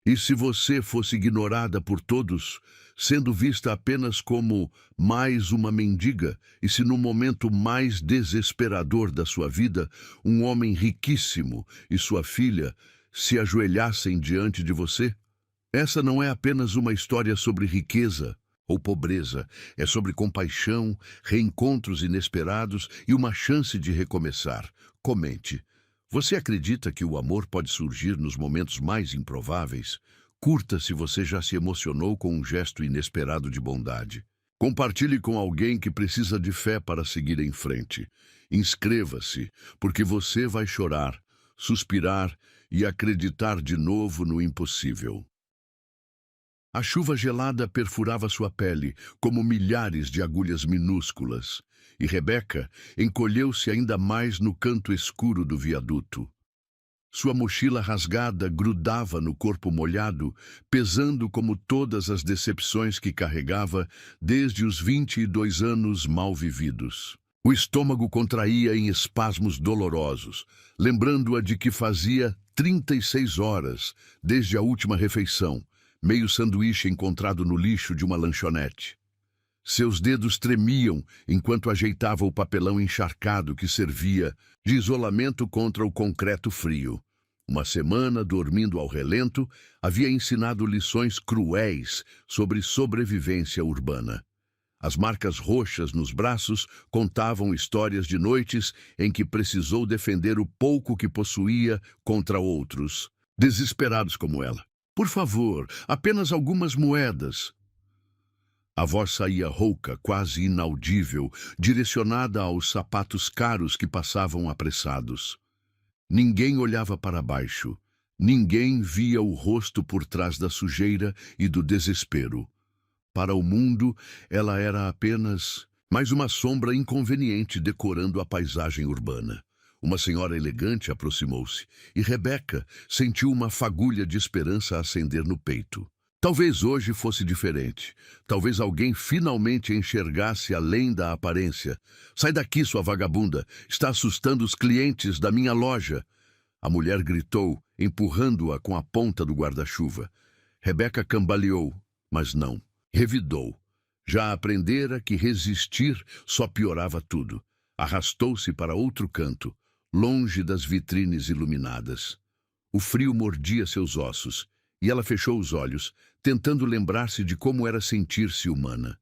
E se você fosse ignorada por todos, sendo vista apenas como mais uma mendiga, e se no momento mais desesperador da sua vida, um homem riquíssimo e sua filha se ajoelhassem diante de você? Essa não é apenas uma história sobre riqueza ou pobreza, é sobre compaixão, reencontros inesperados e uma chance de recomeçar. Comente. Você acredita que o amor pode surgir nos momentos mais improváveis? Curta se você já se emocionou com um gesto inesperado de bondade. Compartilhe com alguém que precisa de fé para seguir em frente. Inscreva-se, porque você vai chorar, suspirar e acreditar de novo no impossível. A chuva gelada perfurava sua pele, como milhares de agulhas minúsculas, e Rebeca encolheu-se ainda mais no canto escuro do viaduto. Sua mochila rasgada grudava no corpo molhado, pesando como todas as decepções que carregava desde os 22 anos mal vividos. O estômago contraía em espasmos dolorosos, lembrando-a de que fazia 36 horas desde a última refeição, meio sanduíche encontrado no lixo de uma lanchonete. Seus dedos tremiam enquanto ajeitava o papelão encharcado que servia de isolamento contra o concreto frio. Uma semana dormindo ao relento havia ensinado lições cruéis sobre sobrevivência urbana. As marcas roxas nos braços contavam histórias de noites em que precisou defender o pouco que possuía contra outros, desesperados como ela. Por favor, apenas algumas moedas. A voz saía rouca, quase inaudível, direcionada aos sapatos caros que passavam apressados. Ninguém olhava para baixo. Ninguém via o rosto por trás da sujeira e do desespero. Para o mundo, ela era apenas mais uma sombra inconveniente decorando a paisagem urbana. Uma senhora elegante aproximou-se, e Rebeca sentiu uma fagulha de esperança acender no peito. Talvez hoje fosse diferente. Talvez alguém finalmente enxergasse além da aparência. Sai daqui, sua vagabunda! Está assustando os clientes da minha loja! A mulher gritou, empurrando-a com a ponta do guarda-chuva. Rebeca cambaleou, mas não. Revidou. Já aprendera que resistir só piorava tudo. Arrastou-se para outro canto, longe das vitrines iluminadas. O frio mordia seus ossos, e ela fechou os olhos, tentando lembrar-se de como era sentir-se humana.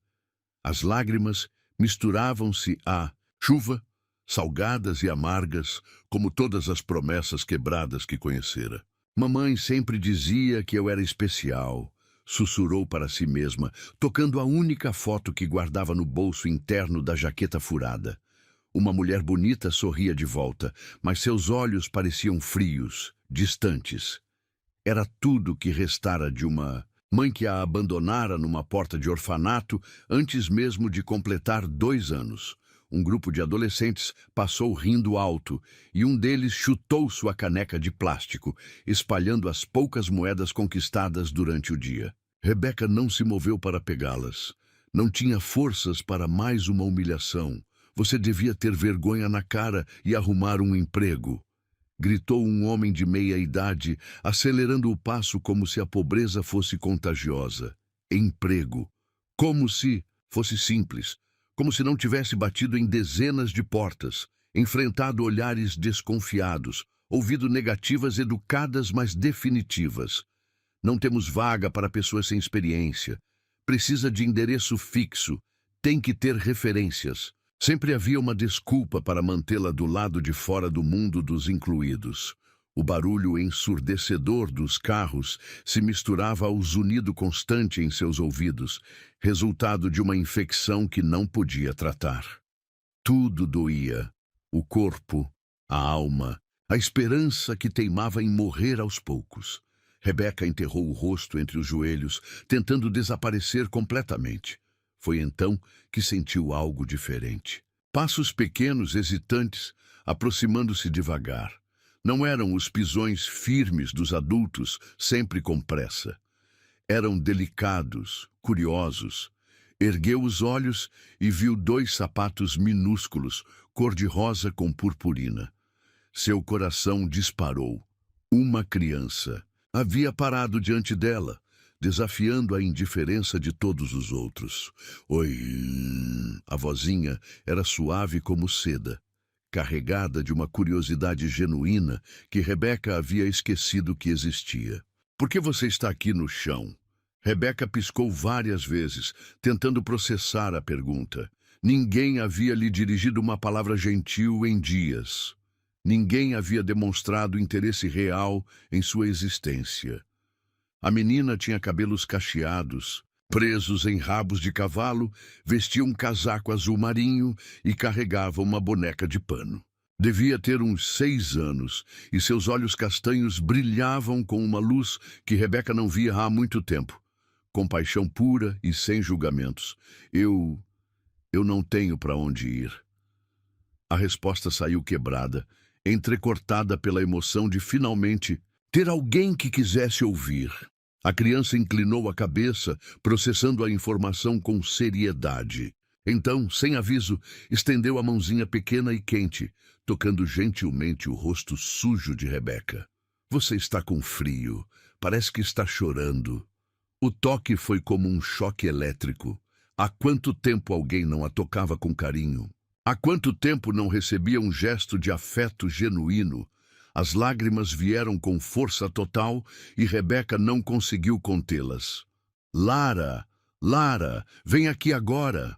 As lágrimas misturavam-se à chuva, salgadas e amargas, como todas as promessas quebradas que conhecera. Mamãe sempre dizia que eu era especial, sussurrou para si mesma, tocando a única foto que guardava no bolso interno da jaqueta furada. Uma mulher bonita sorria de volta, mas seus olhos pareciam frios, distantes. Era tudo que restara de uma mãe que a abandonara numa porta de orfanato antes mesmo de completar 2 anos. Um grupo de adolescentes passou rindo alto, e um deles chutou sua caneca de plástico, espalhando as poucas moedas conquistadas durante o dia. Rebeca não se moveu para pegá-las. Não tinha forças para mais uma humilhação. Você devia ter vergonha na cara e arrumar um emprego, gritou um homem de meia idade, acelerando o passo como se a pobreza fosse contagiosa. Emprego. Como se fosse simples. Como se não tivesse batido em dezenas de portas, enfrentado olhares desconfiados, ouvido negativas educadas, mas definitivas. Não temos vaga para pessoas sem experiência. Precisa de endereço fixo. Tem que ter referências. Sempre havia uma desculpa para mantê-la do lado de fora do mundo dos incluídos. O barulho ensurdecedor dos carros se misturava ao zunido constante em seus ouvidos, resultado de uma infecção que não podia tratar. Tudo doía. O corpo, a alma, a esperança que teimava em morrer aos poucos. Rebeca enterrou o rosto entre os joelhos, tentando desaparecer completamente. Foi então que sentiu algo diferente. Passos pequenos, hesitantes, aproximando-se devagar. Não eram os pisões firmes dos adultos, sempre com pressa. Eram delicados, curiosos. Ergueu os olhos e viu 2 sapatos minúsculos, cor-de-rosa com purpurina. Seu coração disparou. Uma criança. havia parado diante dela, desafiando a indiferença de todos os outros. Oi! A vozinha era suave como seda, carregada de uma curiosidade genuína que Rebeca havia esquecido que existia. Por que você está aqui no chão? Rebeca piscou várias vezes, tentando processar a pergunta. Ninguém havia lhe dirigido uma palavra gentil em dias. Ninguém havia demonstrado interesse real em sua existência. A menina tinha cabelos cacheados, presos em rabos de cavalo, vestia um casaco azul marinho e carregava uma boneca de pano. Devia ter uns 6 anos, e seus olhos castanhos brilhavam com uma luz que Rebeca não via há muito tempo. Compaixão pura e sem julgamentos. Eu não tenho para onde ir. A resposta saiu quebrada, entrecortada pela emoção de finalmente ter alguém que quisesse ouvir. A criança inclinou a cabeça, processando a informação com seriedade. Então, sem aviso, estendeu a mãozinha pequena e quente, tocando gentilmente o rosto sujo de Rebeca. Você está com frio. Parece que está chorando. O toque foi como um choque elétrico. Há quanto tempo alguém não a tocava com carinho? Há quanto tempo não recebia um gesto de afeto genuíno? As lágrimas vieram com força total e Rebeca não conseguiu contê-las. Lara, Lara, vem aqui agora!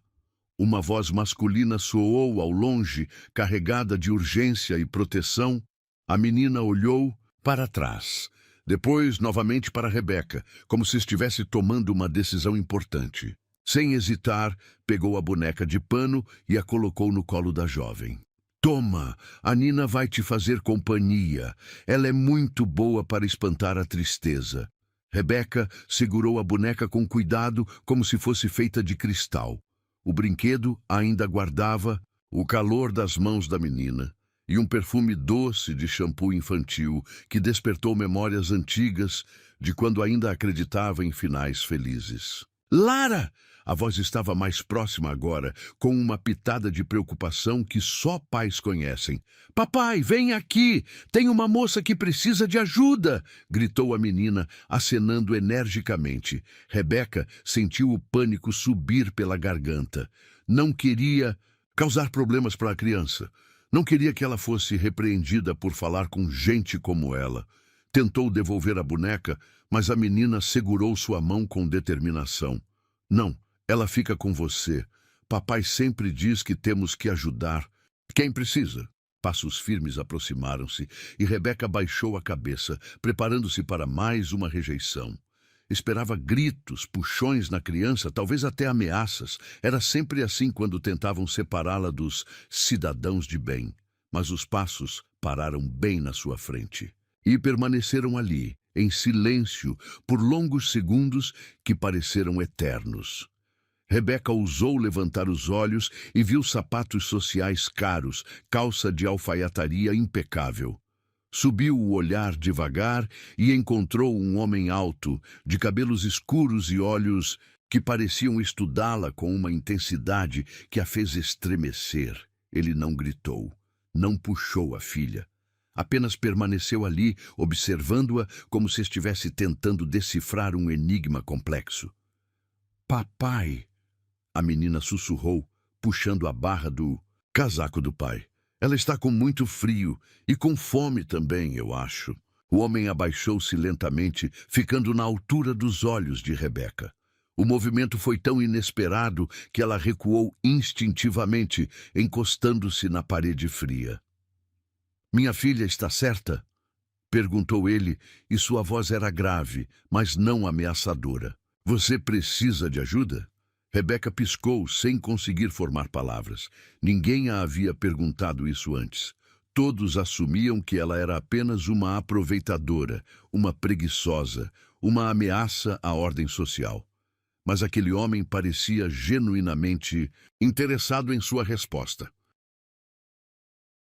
Uma voz masculina soou ao longe, carregada de urgência e proteção. A menina olhou para trás. Depois, novamente para Rebeca, como se estivesse tomando uma decisão importante. Sem hesitar, pegou a boneca de pano e a colocou no colo da jovem. Toma, a Nina vai te fazer companhia. Ela é muito boa para espantar a tristeza. Rebeca segurou a boneca com cuidado, como se fosse feita de cristal. O brinquedo ainda guardava o calor das mãos da menina e um perfume doce de shampoo infantil que despertou memórias antigas de quando ainda acreditava em finais felizes. Lara! A voz estava mais próxima agora, com uma pitada de preocupação que só pais conhecem. Papai, vem aqui! Tem uma moça que precisa de ajuda! Gritou a menina, acenando energicamente. Rebeca sentiu o pânico subir pela garganta. Não queria causar problemas para a criança. Não queria que ela fosse repreendida por falar com gente como ela. Tentou devolver a boneca, mas a menina segurou sua mão com determinação. Não. Ela fica com você. Papai sempre diz que temos que ajudar. Quem precisa? Passos firmes aproximaram-se e Rebeca baixou a cabeça, preparando-se para mais uma rejeição. Esperava gritos, puxões na criança, talvez até ameaças. Era sempre assim quando tentavam separá-la dos cidadãos de bem. Mas os passos pararam bem na sua frente. E permaneceram ali, em silêncio, por longos segundos que pareceram eternos. Rebeca ousou levantar os olhos e viu sapatos sociais caros, calça de alfaiataria impecável. Subiu o olhar devagar e encontrou um homem alto, de cabelos escuros e olhos que pareciam estudá-la com uma intensidade que a fez estremecer. Ele não gritou, não puxou a filha. Apenas permaneceu ali, observando-a como se estivesse tentando decifrar um enigma complexo. Papai! A menina sussurrou, puxando a barra do casaco do pai. Ela está com muito frio e com fome também, eu acho. O homem abaixou-se lentamente, ficando na altura dos olhos de Rebeca. O movimento foi tão inesperado que ela recuou instintivamente, encostando-se na parede fria. Minha filha está certa? Perguntou ele, e sua voz era grave, mas não ameaçadora. Você precisa de ajuda? Rebeca piscou sem conseguir formar palavras. Ninguém a havia perguntado isso antes. Todos assumiam que ela era apenas uma aproveitadora, uma preguiçosa, uma ameaça à ordem social. Mas aquele homem parecia genuinamente interessado em sua resposta.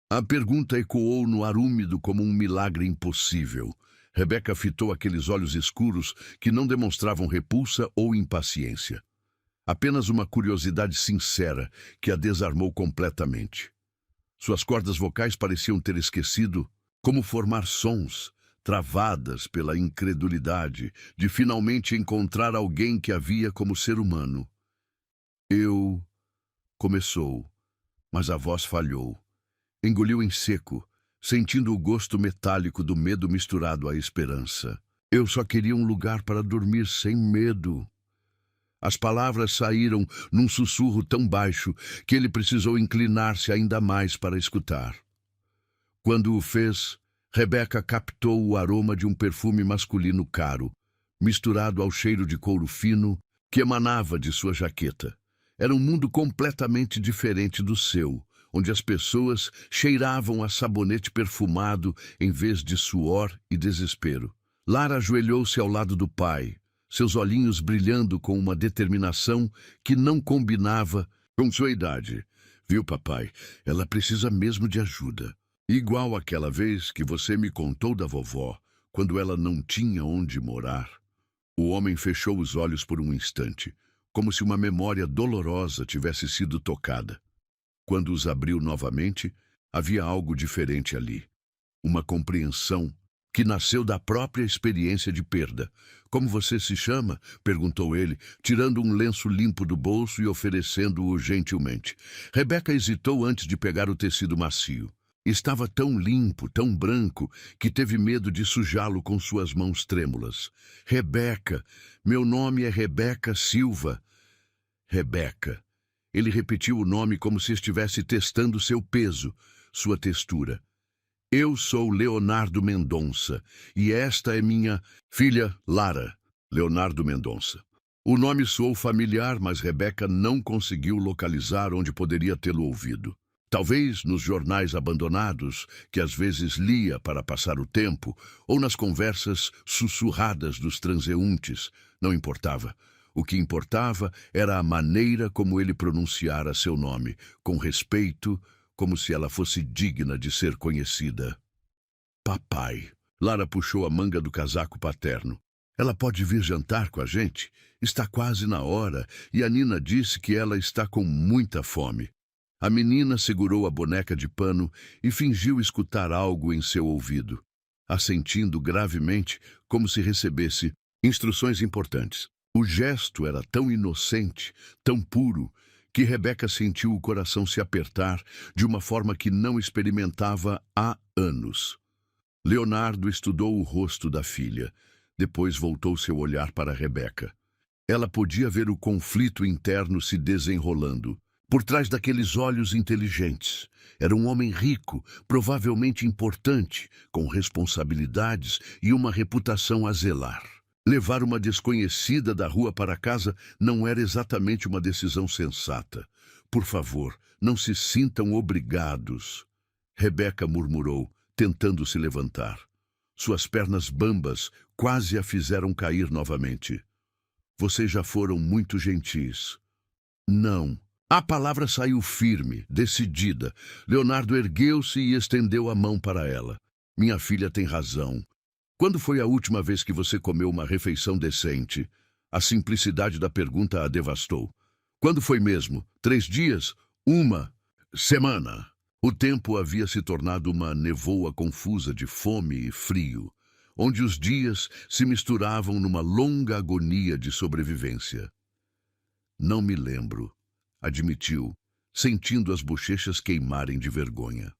A pergunta ecoou no ar úmido como um milagre impossível. Rebeca fitou aqueles olhos escuros que não demonstravam repulsa ou impaciência. Apenas uma curiosidade sincera que a desarmou completamente. Suas cordas vocais pareciam ter esquecido como formar sons, travadas pela incredulidade de finalmente encontrar alguém que a via como ser humano. Eu... começou, mas a voz falhou. Engoliu em seco, sentindo o gosto metálico do medo misturado à esperança. Eu só queria um lugar para dormir sem medo. As palavras saíram num sussurro tão baixo que ele precisou inclinar-se ainda mais para escutar. Quando o fez, Rebeca captou o aroma de um perfume masculino caro, misturado ao cheiro de couro fino que emanava de sua jaqueta. Era um mundo completamente diferente do seu, onde as pessoas cheiravam a sabonete perfumado em vez de suor e desespero. Lara ajoelhou-se ao lado do pai, seus olhinhos brilhando com uma determinação que não combinava com sua idade. Viu, papai? Ela precisa mesmo de ajuda. Igual aquela vez que você me contou da vovó, quando ela não tinha onde morar. O homem fechou os olhos por um instante, como se uma memória dolorosa tivesse sido tocada. Quando os abriu novamente, havia algo diferente ali. Uma compreensão que nasceu da própria experiência de perda. Como você se chama? Perguntou ele, tirando um lenço limpo do bolso e oferecendo-o gentilmente. Rebeca hesitou antes de pegar o tecido macio. Estava tão limpo, tão branco, que teve medo de sujá-lo com suas mãos trêmulas. Rebeca, meu nome é Rebeca Silva. Rebeca. Ele repetiu o nome como se estivesse testando seu peso, sua textura. Eu sou Leonardo Mendonça, e esta é minha filha Lara. Leonardo Mendonça. O nome soou familiar, mas Rebeca não conseguiu localizar onde poderia tê-lo ouvido. Talvez nos jornais abandonados, que às vezes lia para passar o tempo, ou nas conversas sussurradas dos transeuntes, não importava. O que importava era a maneira como ele pronunciara seu nome, com respeito, como se ela fosse digna de ser conhecida. Papai. Lara puxou a manga do casaco paterno. Ela pode vir jantar com a gente? Está quase na hora, e a Nina disse que ela está com muita fome. A menina segurou a boneca de pano e fingiu escutar algo em seu ouvido, assentindo gravemente como se recebesse instruções importantes. O gesto era tão inocente, tão puro, que Rebeca sentiu o coração se apertar de uma forma que não experimentava há anos. Leonardo estudou o rosto da filha. Depois voltou seu olhar para Rebeca. Ela podia ver o conflito interno se desenrolando. Por trás daqueles olhos inteligentes, era um homem rico, provavelmente importante, com responsabilidades e uma reputação a zelar. Levar uma desconhecida da rua para casa não era exatamente uma decisão sensata. Por favor, não se sintam obrigados. Rebeca murmurou, tentando se levantar. Suas pernas bambas quase a fizeram cair novamente. Vocês já foram muito gentis. Não. A palavra saiu firme, decidida. Leonardo ergueu-se e estendeu a mão para ela. Minha filha tem razão. Quando foi a última vez que você comeu uma refeição decente? A simplicidade da pergunta a devastou. Quando foi mesmo? 3 dias? 1 semana. O tempo havia se tornado uma nevoa confusa de fome e frio, onde os dias se misturavam numa longa agonia de sobrevivência. Não me lembro, admitiu, sentindo as bochechas queimarem de vergonha.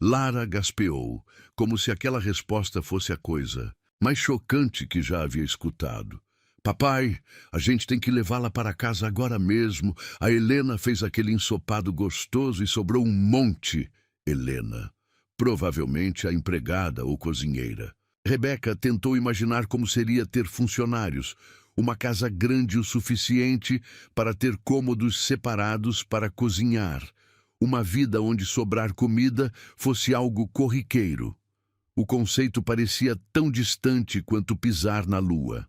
Lara gaspeou, como se aquela resposta fosse a coisa mais chocante que já havia escutado. Papai, a gente tem que levá-la para casa agora mesmo. A Helena fez aquele ensopado gostoso e sobrou um monte. Helena. Provavelmente a empregada ou cozinheira. Rebeca tentou imaginar como seria ter funcionários. Uma casa grande o suficiente para ter cômodos separados para cozinhar. Uma vida onde sobrar comida fosse algo corriqueiro. O conceito parecia tão distante quanto pisar na lua.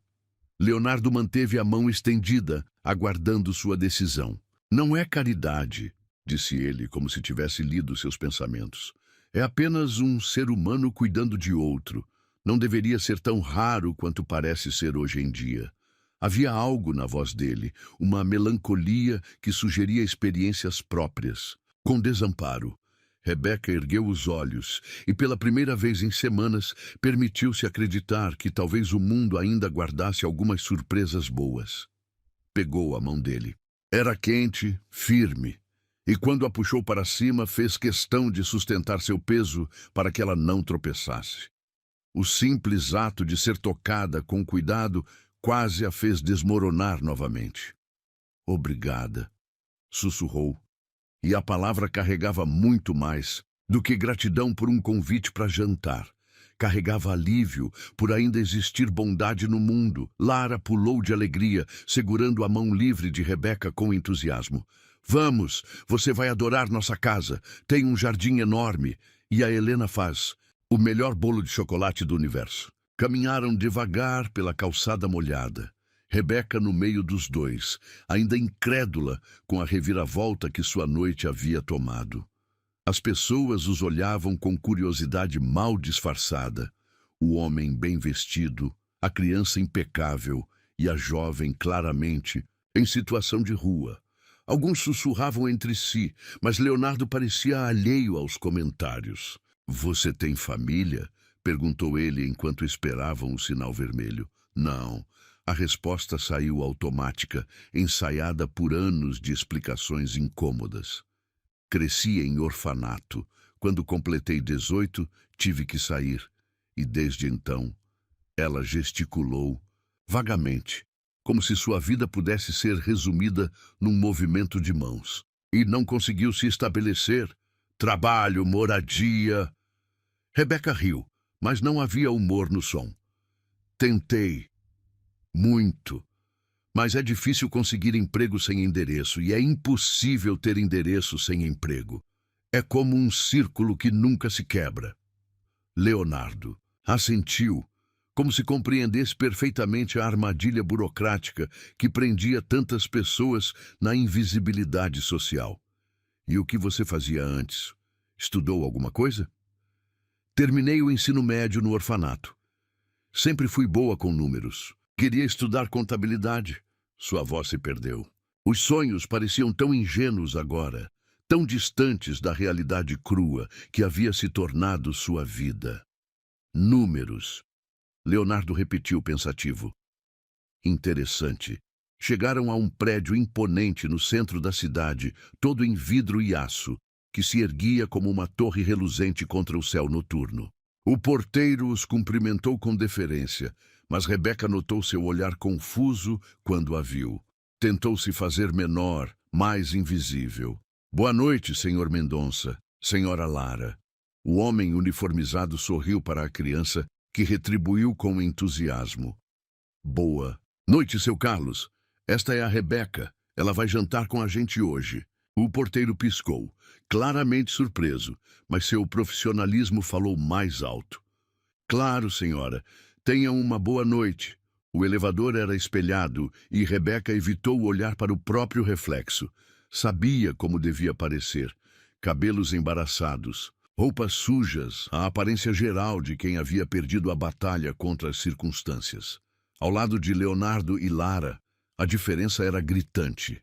Leonardo manteve a mão estendida, aguardando sua decisão. Não é caridade, disse ele, como se tivesse lido seus pensamentos. É apenas um ser humano cuidando de outro. Não deveria ser tão raro quanto parece ser hoje em dia. Havia algo na voz dele, uma melancolia que sugeria experiências próprias. Com desamparo, Rebeca ergueu os olhos e, pela primeira vez em semanas, permitiu-se acreditar que talvez o mundo ainda guardasse algumas surpresas boas. Pegou a mão dele. Era quente, firme, e quando a puxou para cima, fez questão de sustentar seu peso para que ela não tropeçasse. O simples ato de ser tocada com cuidado quase a fez desmoronar novamente. Obrigada, sussurrou, e a palavra carregava muito mais do que gratidão por um convite para jantar. Carregava alívio por ainda existir bondade no mundo. Lara pulou de alegria, segurando a mão livre de Rebeca com entusiasmo. Vamos, você vai adorar nossa casa. Tem um jardim enorme e a Helena faz o melhor bolo de chocolate do universo. Caminharam devagar pela calçada molhada. Rebeca no meio dos dois, ainda incrédula com a reviravolta que sua noite havia tomado. As pessoas os olhavam com curiosidade mal disfarçada. O homem bem vestido, a criança impecável e a jovem claramente em situação de rua. Alguns sussurravam entre si, mas Leonardo parecia alheio aos comentários. "Você tem família?" perguntou ele enquanto esperavam o sinal vermelho. "Não." A resposta saiu automática, ensaiada por anos de explicações incômodas. "Cresci em orfanato. Quando completei 18, tive que sair. E desde então..." Ela gesticulou, vagamente, como se sua vida pudesse ser resumida num movimento de mãos. "E não conseguiu se estabelecer? Trabalho, moradia..." Rebeca riu, mas não havia humor no som. "Tentei. Muito. Mas é difícil conseguir emprego sem endereço e é impossível ter endereço sem emprego. É como um círculo que nunca se quebra." Leonardo assentiu, como se compreendesse perfeitamente a armadilha burocrática que prendia tantas pessoas na invisibilidade social. "E o que você fazia antes? Estudou alguma coisa?" "Terminei o ensino médio no orfanato. Sempre fui boa com números. Queria estudar contabilidade." Sua voz se perdeu. Os sonhos pareciam tão ingênuos agora, tão distantes da realidade crua que havia se tornado sua vida. "Números." Leonardo repetiu pensativo. "Interessante." Chegaram a um prédio imponente no centro da cidade, todo em vidro e aço, que se erguia como uma torre reluzente contra o céu noturno. O porteiro os cumprimentou com deferência, mas Rebeca notou seu olhar confuso quando a viu. Tentou se fazer menor, mais invisível. "Boa noite, senhor Mendonça, senhora Lara." O homem uniformizado sorriu para a criança, que retribuiu com entusiasmo. "Boa noite, seu Carlos. Esta é a Rebeca. Ela vai jantar com a gente hoje." O porteiro piscou, claramente surpreso, mas seu profissionalismo falou mais alto. "Claro, senhora. Tenha uma boa noite." O elevador era espelhado e Rebeca evitou olhar para o próprio reflexo. Sabia como devia parecer. Cabelos embaraçados, roupas sujas, a aparência geral de quem havia perdido a batalha contra as circunstâncias. Ao lado de Leonardo e Lara, a diferença era gritante.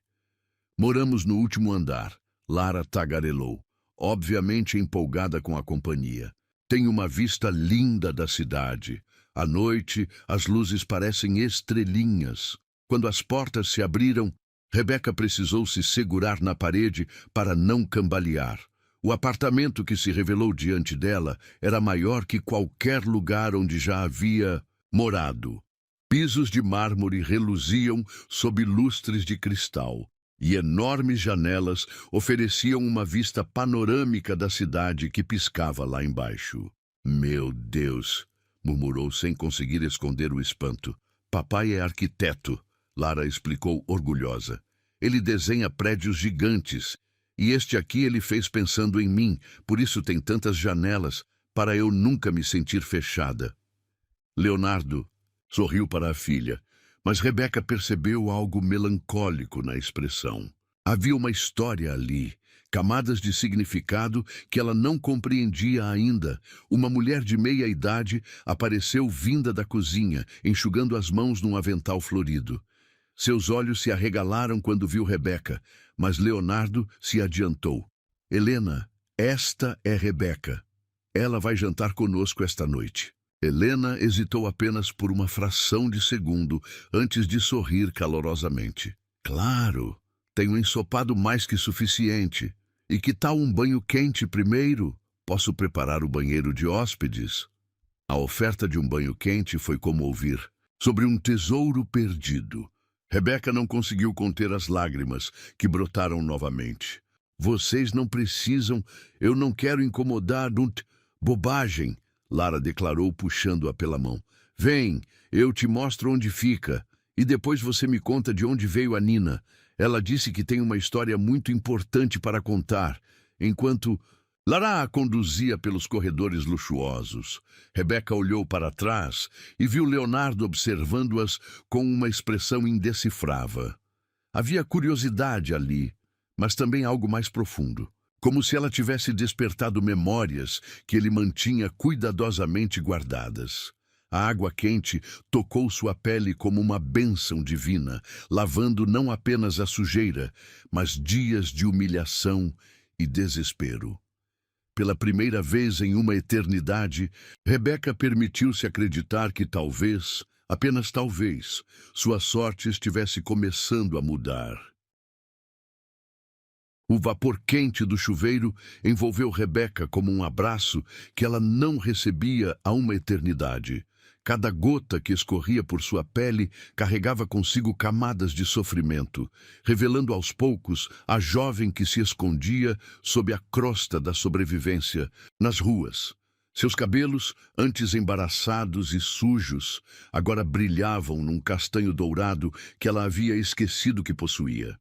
"Moramos no último andar." Lara tagarelou, obviamente empolgada com a companhia. "Tem uma vista linda da cidade. À noite, as luzes parecem estrelinhas." Quando as portas se abriram, Rebeca precisou se segurar na parede para não cambalear. O apartamento que se revelou diante dela era maior que qualquer lugar onde já havia morado. Pisos de mármore reluziam sob lustres de cristal, e enormes janelas ofereciam uma vista panorâmica da cidade que piscava lá embaixo. "Meu Deus!" murmurou sem conseguir esconder o espanto. "Papai é arquiteto", Lara explicou orgulhosa. "Ele desenha prédios gigantes, e este aqui ele fez pensando em mim, por isso tem tantas janelas, para eu nunca me sentir fechada." Leonardo sorriu para a filha, mas Rebeca percebeu algo melancólico na expressão. Havia uma história ali, camadas de significado que ela não compreendia ainda. Uma mulher de meia-idade apareceu vinda da cozinha, enxugando as mãos num avental florido. Seus olhos se arregalaram quando viu Rebeca, mas Leonardo se adiantou. "Helena, Esta é Rebeca. Ela vai jantar conosco esta noite. Helena hesitou apenas por uma fração de segundo antes de sorrir calorosamente. Claro, tenho ensopado mais que suficiente. E que tal um banho quente primeiro? Posso preparar o banheiro de hóspedes. A oferta de um banho quente foi como ouvir sobre um tesouro perdido. Rebeca não conseguiu conter as lágrimas, que brotaram novamente. Vocês não precisam, eu não quero incomodar. Bobagem, Lara declarou puxando-a pela mão. Vem, eu te mostro onde fica. E depois você me conta de onde veio a Nina. Ela disse que tem uma história muito importante para contar. Enquanto Lara a conduzia pelos corredores luxuosos, Rebeca olhou para trás e viu Leonardo observando-as com uma expressão indecifrável. Havia curiosidade ali, mas também algo mais profundo, como se ela tivesse despertado memórias que ele mantinha cuidadosamente guardadas. A água quente tocou sua pele como uma bênção divina, lavando não apenas a sujeira, mas dias de humilhação e desespero. Pela primeira vez em uma eternidade, Rebeca permitiu-se acreditar que talvez, apenas talvez, sua sorte estivesse começando a mudar. O vapor quente do chuveiro envolveu Rebeca como um abraço que ela não recebia há uma eternidade. Cada gota que escorria por sua pele carregava consigo camadas de sofrimento, revelando aos poucos a jovem que se escondia sob a crosta da sobrevivência nas ruas. Seus cabelos, antes embaraçados e sujos, agora brilhavam num castanho dourado que ela havia esquecido que possuía.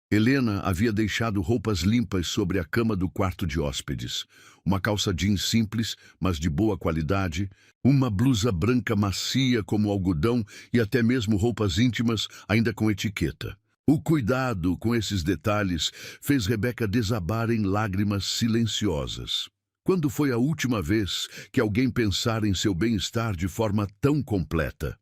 Helena havia deixado roupas limpas sobre a cama do quarto de hóspedes. Uma calça jeans simples, mas de boa qualidade, uma blusa branca macia como algodão e até mesmo roupas íntimas, ainda com etiqueta. O cuidado com esses detalhes fez Rebeca desabar em lágrimas silenciosas. Quando foi a última vez que alguém pensara em seu bem-estar de forma tão completa?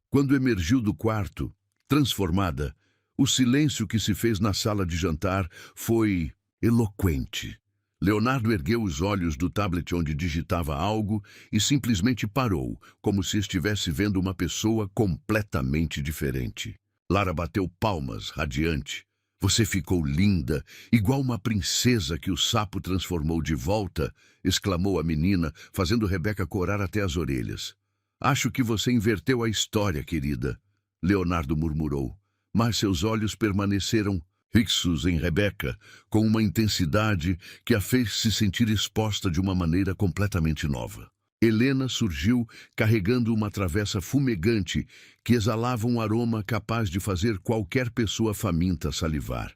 Quando emergiu do quarto, transformada, o silêncio que se fez na sala de jantar foi eloquente. Leonardo ergueu os olhos do tablet onde digitava algo e simplesmente parou, como se estivesse vendo uma pessoa completamente diferente. Lara bateu palmas, radiante. Você ficou linda, igual uma princesa que o sapo transformou de volta, exclamou a menina, fazendo Rebeca corar até as orelhas. Acho que você inverteu a história, querida, Leonardo murmurou. Mas seus olhos permaneceram fixos em Rebeca, com uma intensidade que a fez se sentir exposta de uma maneira completamente nova. Helena surgiu carregando uma travessa fumegante que exalava um aroma capaz de fazer qualquer pessoa faminta salivar.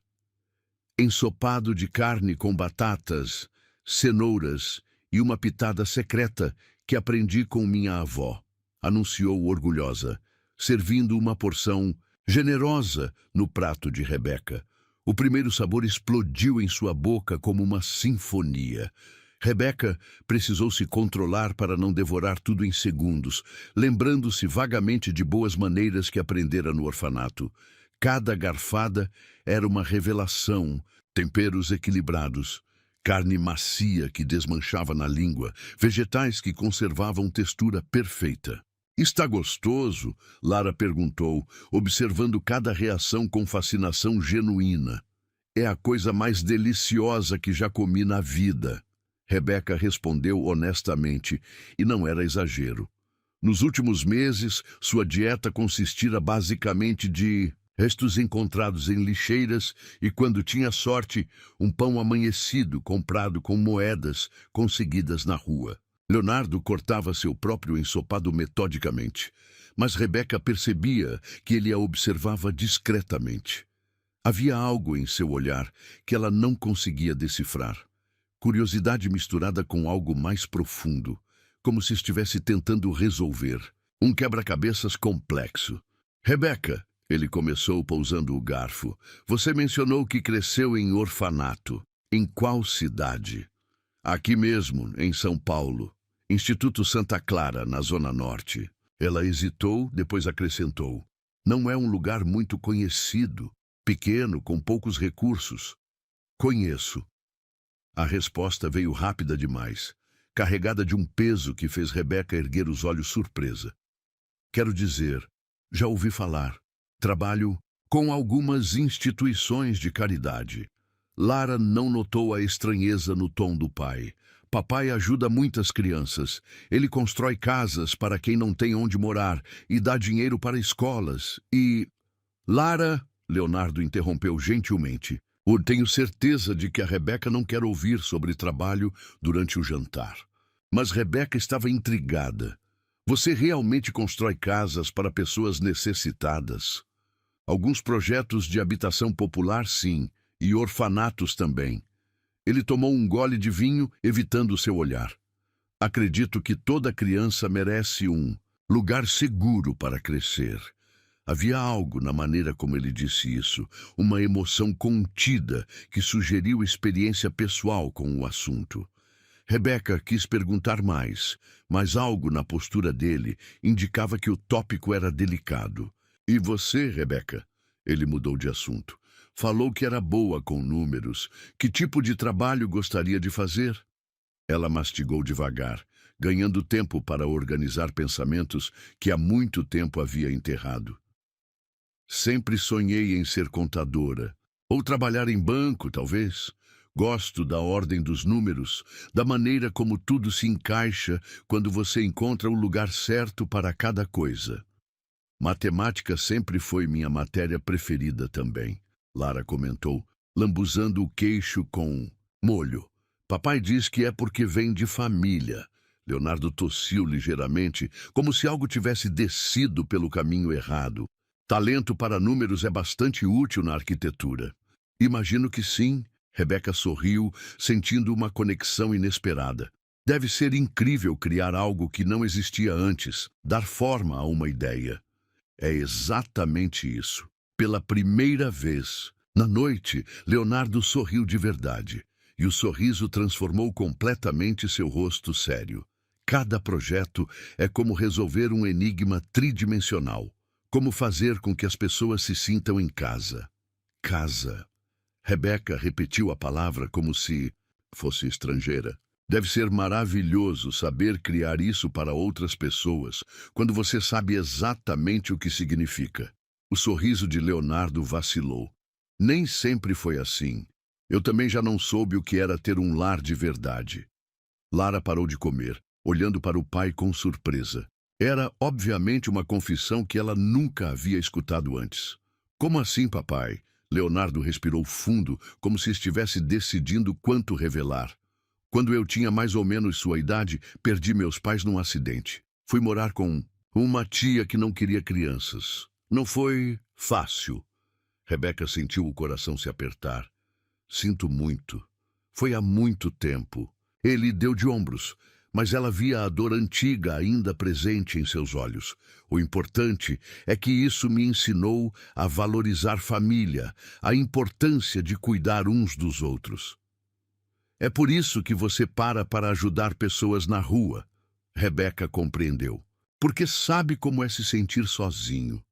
Ensopado de carne com batatas, cenouras e uma pitada secreta que aprendi com minha avó, anunciou orgulhosa, servindo uma porção generosa no prato de Rebeca. O primeiro sabor explodiu em sua boca como uma sinfonia. Rebeca precisou se controlar para não devorar tudo em segundos, lembrando-se vagamente de boas maneiras que aprendera no orfanato. Cada garfada era uma revelação, temperos equilibrados, carne macia que desmanchava na língua, vegetais que conservavam textura perfeita. Está gostoso? Lara perguntou, observando cada reação com fascinação genuína. É a coisa mais deliciosa que já comi na vida. Rebeca respondeu honestamente, e não era exagero. Nos últimos meses, sua dieta consistira basicamente de restos encontrados em lixeiras e, quando tinha sorte, um pão amanhecido comprado com moedas conseguidas na rua. Leonardo cortava seu próprio ensopado metodicamente, mas Rebeca percebia que ele a observava discretamente. Havia algo em seu olhar que ela não conseguia decifrar. Curiosidade misturada com algo mais profundo, como se estivesse tentando resolver. Um quebra-cabeças complexo. Rebeca, ele começou pousando o garfo, você mencionou que cresceu em orfanato. Em qual cidade? Aqui mesmo, em São Paulo. Instituto Santa Clara, na Zona Norte. Ela hesitou, depois acrescentou. Não é um lugar muito conhecido, pequeno, com poucos recursos. Conheço. A resposta veio rápida demais, carregada de um peso que fez Rebeca erguer os olhos surpresa. Quero dizer, já ouvi falar. Trabalho com algumas instituições de caridade. Lara não notou a estranheza no tom do pai. Papai ajuda muitas crianças. Ele constrói casas para quem não tem onde morar e dá dinheiro para escolas. E... Lara, Leonardo interrompeu gentilmente. Tenho certeza de que a Rebeca não quer ouvir sobre trabalho durante o jantar. Mas Rebeca estava intrigada. Você realmente constrói casas para pessoas necessitadas? Alguns projetos de habitação popular, sim, e orfanatos também. Ele tomou um gole de vinho, evitando seu olhar. Acredito que toda criança merece um lugar seguro para crescer. Havia algo na maneira como ele disse isso, uma emoção contida que sugeriu experiência pessoal com o assunto. Rebeca quis perguntar mais, mas algo na postura dele indicava que o tópico era delicado. E você, Rebeca? Ele mudou de assunto. Falou que era boa com números. Que tipo de trabalho gostaria de fazer? Ela mastigou devagar, ganhando tempo para organizar pensamentos que há muito tempo havia enterrado. Sempre sonhei em ser contadora. Ou trabalhar em banco, talvez. Gosto da ordem dos números, da maneira como tudo se encaixa quando você encontra o lugar certo para cada coisa. Matemática sempre foi minha matéria preferida também, Lara comentou, lambuzando o queixo com molho. Papai diz que é porque vem de família. Leonardo tossiu ligeiramente, como se algo tivesse descido pelo caminho errado. Talento para números é bastante útil na arquitetura. Imagino que sim. Rebeca sorriu, sentindo uma conexão inesperada. Deve ser incrível criar algo que não existia antes, dar forma a uma ideia. É exatamente isso. Pela primeira vez, na noite, Leonardo sorriu de verdade, e o sorriso transformou completamente seu rosto sério. Cada projeto é como resolver um enigma tridimensional. Como fazer com que as pessoas se sintam em casa. Casa. Rebeca repetiu a palavra como se fosse estrangeira. Deve ser maravilhoso saber criar isso para outras pessoas, quando você sabe exatamente o que significa. O sorriso de Leonardo vacilou. Nem sempre foi assim. Eu também já não soube o que era ter um lar de verdade. Lara parou de comer, olhando para o pai com surpresa. Era, obviamente, uma confissão que ela nunca havia escutado antes. Como assim, papai? Leonardo respirou fundo, como se estivesse decidindo quanto revelar. Quando eu tinha mais ou menos sua idade, perdi meus pais num acidente. Fui morar com uma tia que não queria crianças. Não foi fácil. Rebeca sentiu o coração se apertar. Sinto muito. Foi há muito tempo. Ele deu de ombros. Mas ela via a dor antiga ainda presente em seus olhos. O importante é que isso me ensinou a valorizar família, a importância de cuidar uns dos outros. É por isso que você para ajudar pessoas na rua. Rebeca compreendeu. Porque sabe como é se sentir sozinho.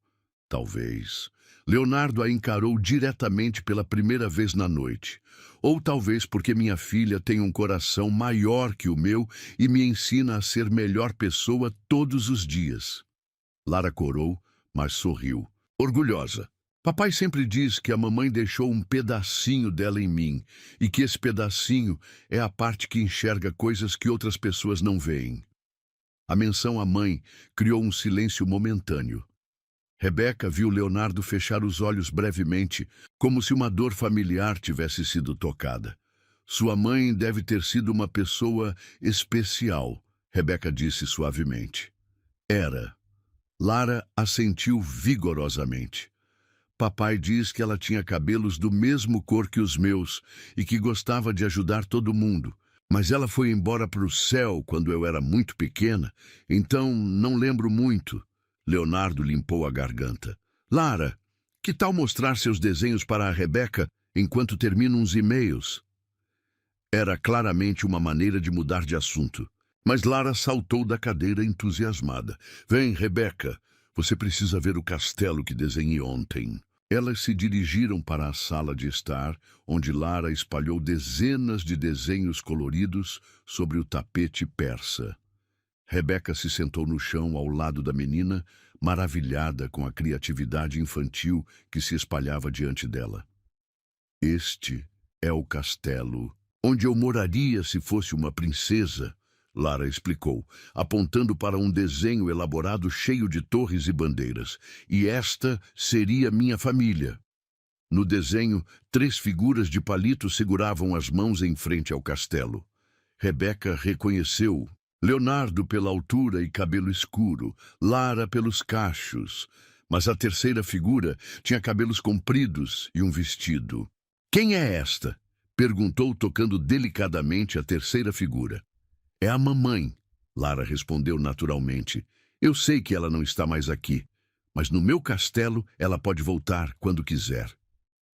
Talvez. Leonardo a encarou diretamente pela primeira vez na noite. Ou talvez porque minha filha tem um coração maior que o meu e me ensina a ser melhor pessoa todos os dias. Lara corou, mas sorriu, orgulhosa. Papai sempre diz que a mamãe deixou um pedacinho dela em mim e que esse pedacinho é a parte que enxerga coisas que outras pessoas não veem. A menção à mãe criou um silêncio momentâneo. Rebeca viu Leonardo fechar os olhos brevemente, como se uma dor familiar tivesse sido tocada. Sua mãe deve ter sido uma pessoa especial, Rebeca disse suavemente. Era. Lara assentiu vigorosamente. Papai diz que ela tinha cabelos do mesmo cor que os meus e que gostava de ajudar todo mundo. Mas ela foi embora para o céu quando eu era muito pequena, então não lembro muito. Leonardo limpou a garganta. Lara, que tal mostrar seus desenhos para a Rebeca enquanto termino uns e-mails? Era claramente uma maneira de mudar de assunto. Mas Lara saltou da cadeira entusiasmada. Vem, Rebeca, você precisa ver o castelo que desenhei ontem. Elas se dirigiram para a sala de estar, onde Lara espalhou dezenas de desenhos coloridos sobre o tapete persa. Rebeca se sentou no chão ao lado da menina, maravilhada com a criatividade infantil que se espalhava diante dela. Este é o castelo onde eu moraria se fosse uma princesa, Lara explicou, apontando para um desenho elaborado cheio de torres e bandeiras. E esta seria minha família. No desenho, 3 figuras de palito seguravam as mãos em frente ao castelo. Rebeca reconheceu Leonardo pela altura e cabelo escuro, Lara pelos cachos, mas a terceira figura tinha cabelos compridos e um vestido. Quem é esta? Perguntou, tocando delicadamente a terceira figura. É a mamãe, Lara respondeu naturalmente. Eu sei que ela não está mais aqui, mas no meu castelo ela pode voltar quando quiser.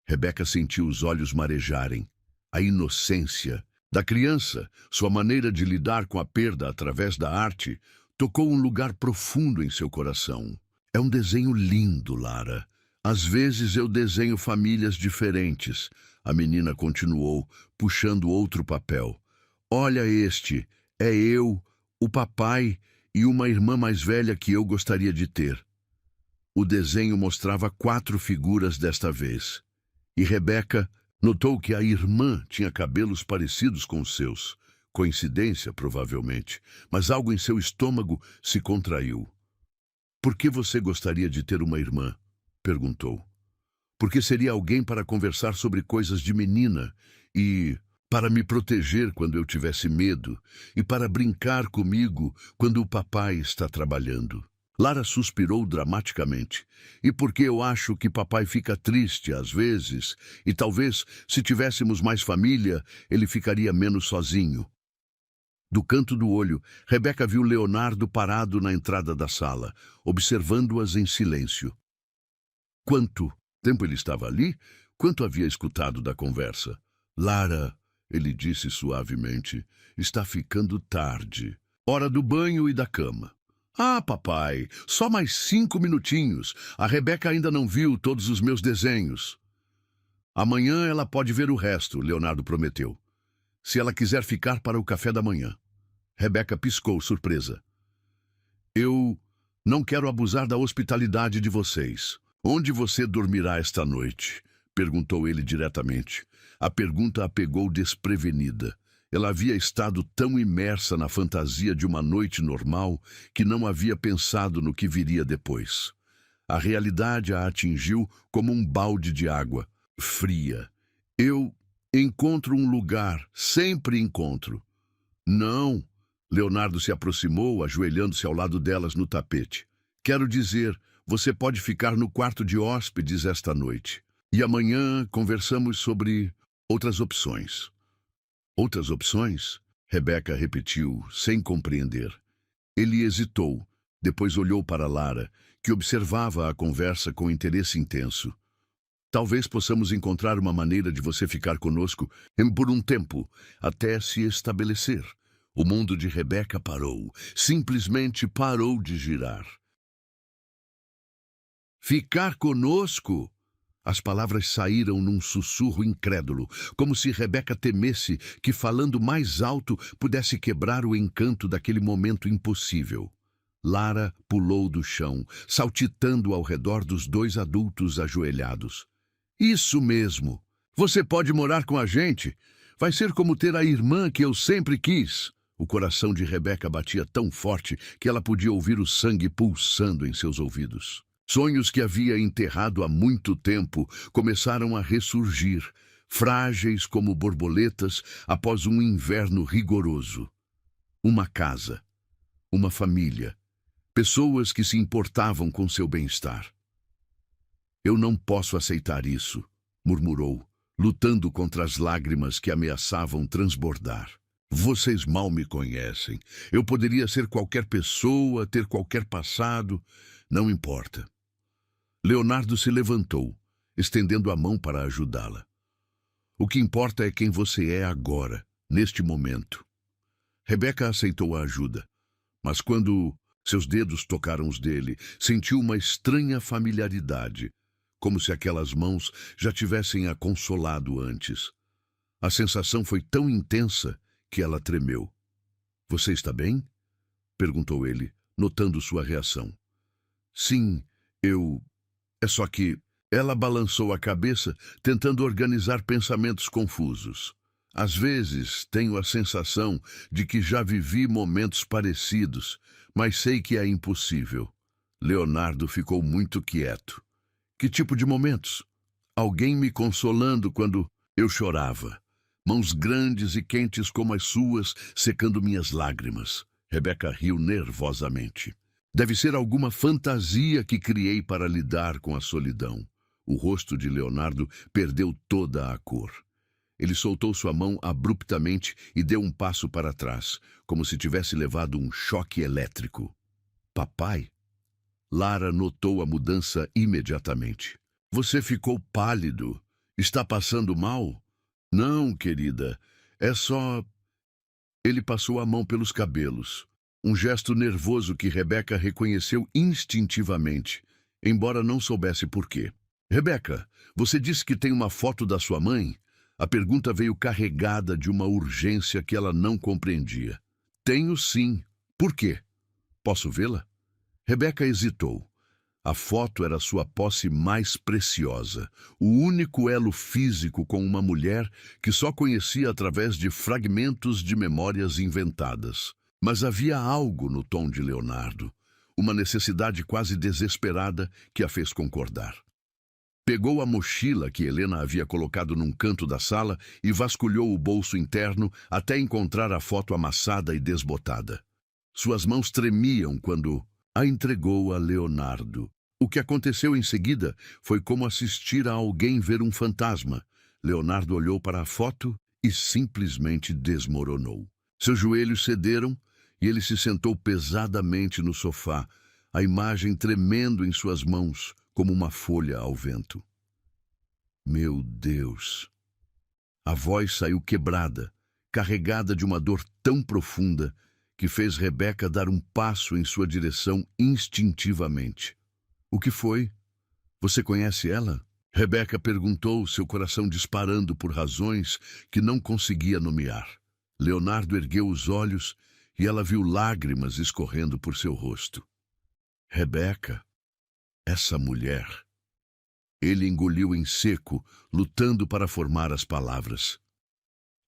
Rebeca sentiu os olhos marejarem. A inocência da criança, sua maneira de lidar com a perda através da arte, tocou um lugar profundo em seu coração. É um desenho lindo, Lara. Às vezes eu desenho famílias diferentes, a menina continuou, puxando outro papel. Olha este. É eu, o papai e uma irmã mais velha que eu gostaria de ter. O desenho mostrava 4 figuras desta vez. E Rebeca notou que a irmã tinha cabelos parecidos com os seus. Coincidência, provavelmente, mas algo em seu estômago se contraiu. Por que você gostaria de ter uma irmã? Perguntou. Porque seria alguém para conversar sobre coisas de menina e para me proteger quando eu tivesse medo e para brincar comigo quando o papai está trabalhando. Lara suspirou dramaticamente. E porque eu acho que papai fica triste às vezes, e talvez, se tivéssemos mais família, ele ficaria menos sozinho. Do canto do olho, Rebeca viu Leonardo parado na entrada da sala, observando-as em silêncio. Quanto tempo ele estava ali? Quanto havia escutado da conversa? Lara, ele disse suavemente, está ficando tarde. Hora do banho e da cama. Ah, papai, só mais 5 minutinhos. A Rebeca ainda não viu todos os meus desenhos. Amanhã ela pode ver o resto, Leonardo prometeu. Se ela quiser ficar para o café da manhã. Rebeca piscou, surpresa. Eu não quero abusar da hospitalidade de vocês. Onde você dormirá esta noite? Perguntou ele diretamente. A pergunta a pegou desprevenida. Ela havia estado tão imersa na fantasia de uma noite normal que não havia pensado no que viria depois. A realidade a atingiu como um balde de água, fria. Eu encontro um lugar, sempre encontro. Não. Leonardo se aproximou, ajoelhando-se ao lado delas no tapete. Quero dizer, você pode ficar no quarto de hóspedes esta noite. E amanhã conversamos sobre outras opções. Outras opções? Rebeca repetiu, sem compreender. Ele hesitou, depois olhou para Lara, que observava a conversa com interesse intenso. Talvez possamos encontrar uma maneira de você ficar conosco por um tempo, até se estabelecer. O mundo de Rebeca parou, simplesmente parou de girar. Ficar conosco? As palavras saíram num sussurro incrédulo, como se Rebeca temesse que, falando mais alto, pudesse quebrar o encanto daquele momento impossível. Lara pulou do chão, saltitando ao redor dos 2 adultos ajoelhados. Isso mesmo! Você pode morar com a gente! Vai ser como ter a irmã que eu sempre quis! O coração de Rebeca batia tão forte que ela podia ouvir o sangue pulsando em seus ouvidos. Sonhos que havia enterrado há muito tempo começaram a ressurgir, frágeis como borboletas após um inverno rigoroso. Uma casa, uma família, pessoas que se importavam com seu bem-estar. Eu não posso aceitar isso, murmurou, lutando contra as lágrimas que ameaçavam transbordar. Vocês mal me conhecem. Eu poderia ser qualquer pessoa, ter qualquer passado, não importa. Leonardo se levantou, estendendo a mão para ajudá-la. O que importa é quem você é agora, neste momento. Rebeca aceitou a ajuda, mas quando seus dedos tocaram os dele, sentiu uma estranha familiaridade, como se aquelas mãos já tivessem a consolado antes. A sensação foi tão intensa que ela tremeu. "Você está bem?" perguntou ele, notando sua reação. "Sim, eu... É só que..." Ela balançou a cabeça, tentando organizar pensamentos confusos. "Às vezes tenho a sensação de que já vivi momentos parecidos, mas sei que é impossível." Leonardo ficou muito quieto. "Que tipo de momentos?" "Alguém me consolando quando eu chorava. Mãos grandes e quentes como as suas, secando minhas lágrimas." Rebeca riu nervosamente. "Deve ser alguma fantasia que criei para lidar com a solidão." O rosto de Leonardo perdeu toda a cor. Ele soltou sua mão abruptamente e deu um passo para trás, como se tivesse levado um choque elétrico. "Papai?" Lara notou a mudança imediatamente. "Você ficou pálido. Está passando mal?" "Não, querida. É só..." Ele passou a mão pelos cabelos. Um gesto nervoso que Rebeca reconheceu instintivamente, embora não soubesse por quê. "Rebeca, você disse que tem uma foto da sua mãe?" A pergunta veio carregada de uma urgência que ela não compreendia. "Tenho sim. Por quê? Posso vê-la?" Rebeca hesitou. A foto era sua posse mais preciosa, o único elo físico com uma mulher que só conhecia através de fragmentos de memórias inventadas. Mas havia algo no tom de Leonardo, uma necessidade quase desesperada que a fez concordar. Pegou a mochila que Helena havia colocado num canto da sala e vasculhou o bolso interno até encontrar a foto amassada e desbotada. Suas mãos tremiam quando a entregou a Leonardo. O que aconteceu em seguida foi como assistir a alguém ver um fantasma. Leonardo olhou para a foto e simplesmente desmoronou. Seus joelhos cederam e ele se sentou pesadamente no sofá, a imagem tremendo em suas mãos como uma folha ao vento. "Meu Deus!" A voz saiu quebrada, carregada de uma dor tão profunda que fez Rebeca dar um passo em sua direção instintivamente. "O que foi? Você conhece ela?" Rebeca perguntou, seu coração disparando por razões que não conseguia nomear. Leonardo ergueu os olhos e ela viu lágrimas escorrendo por seu rosto. "Rebeca, essa mulher..." Ele engoliu em seco, lutando para formar as palavras.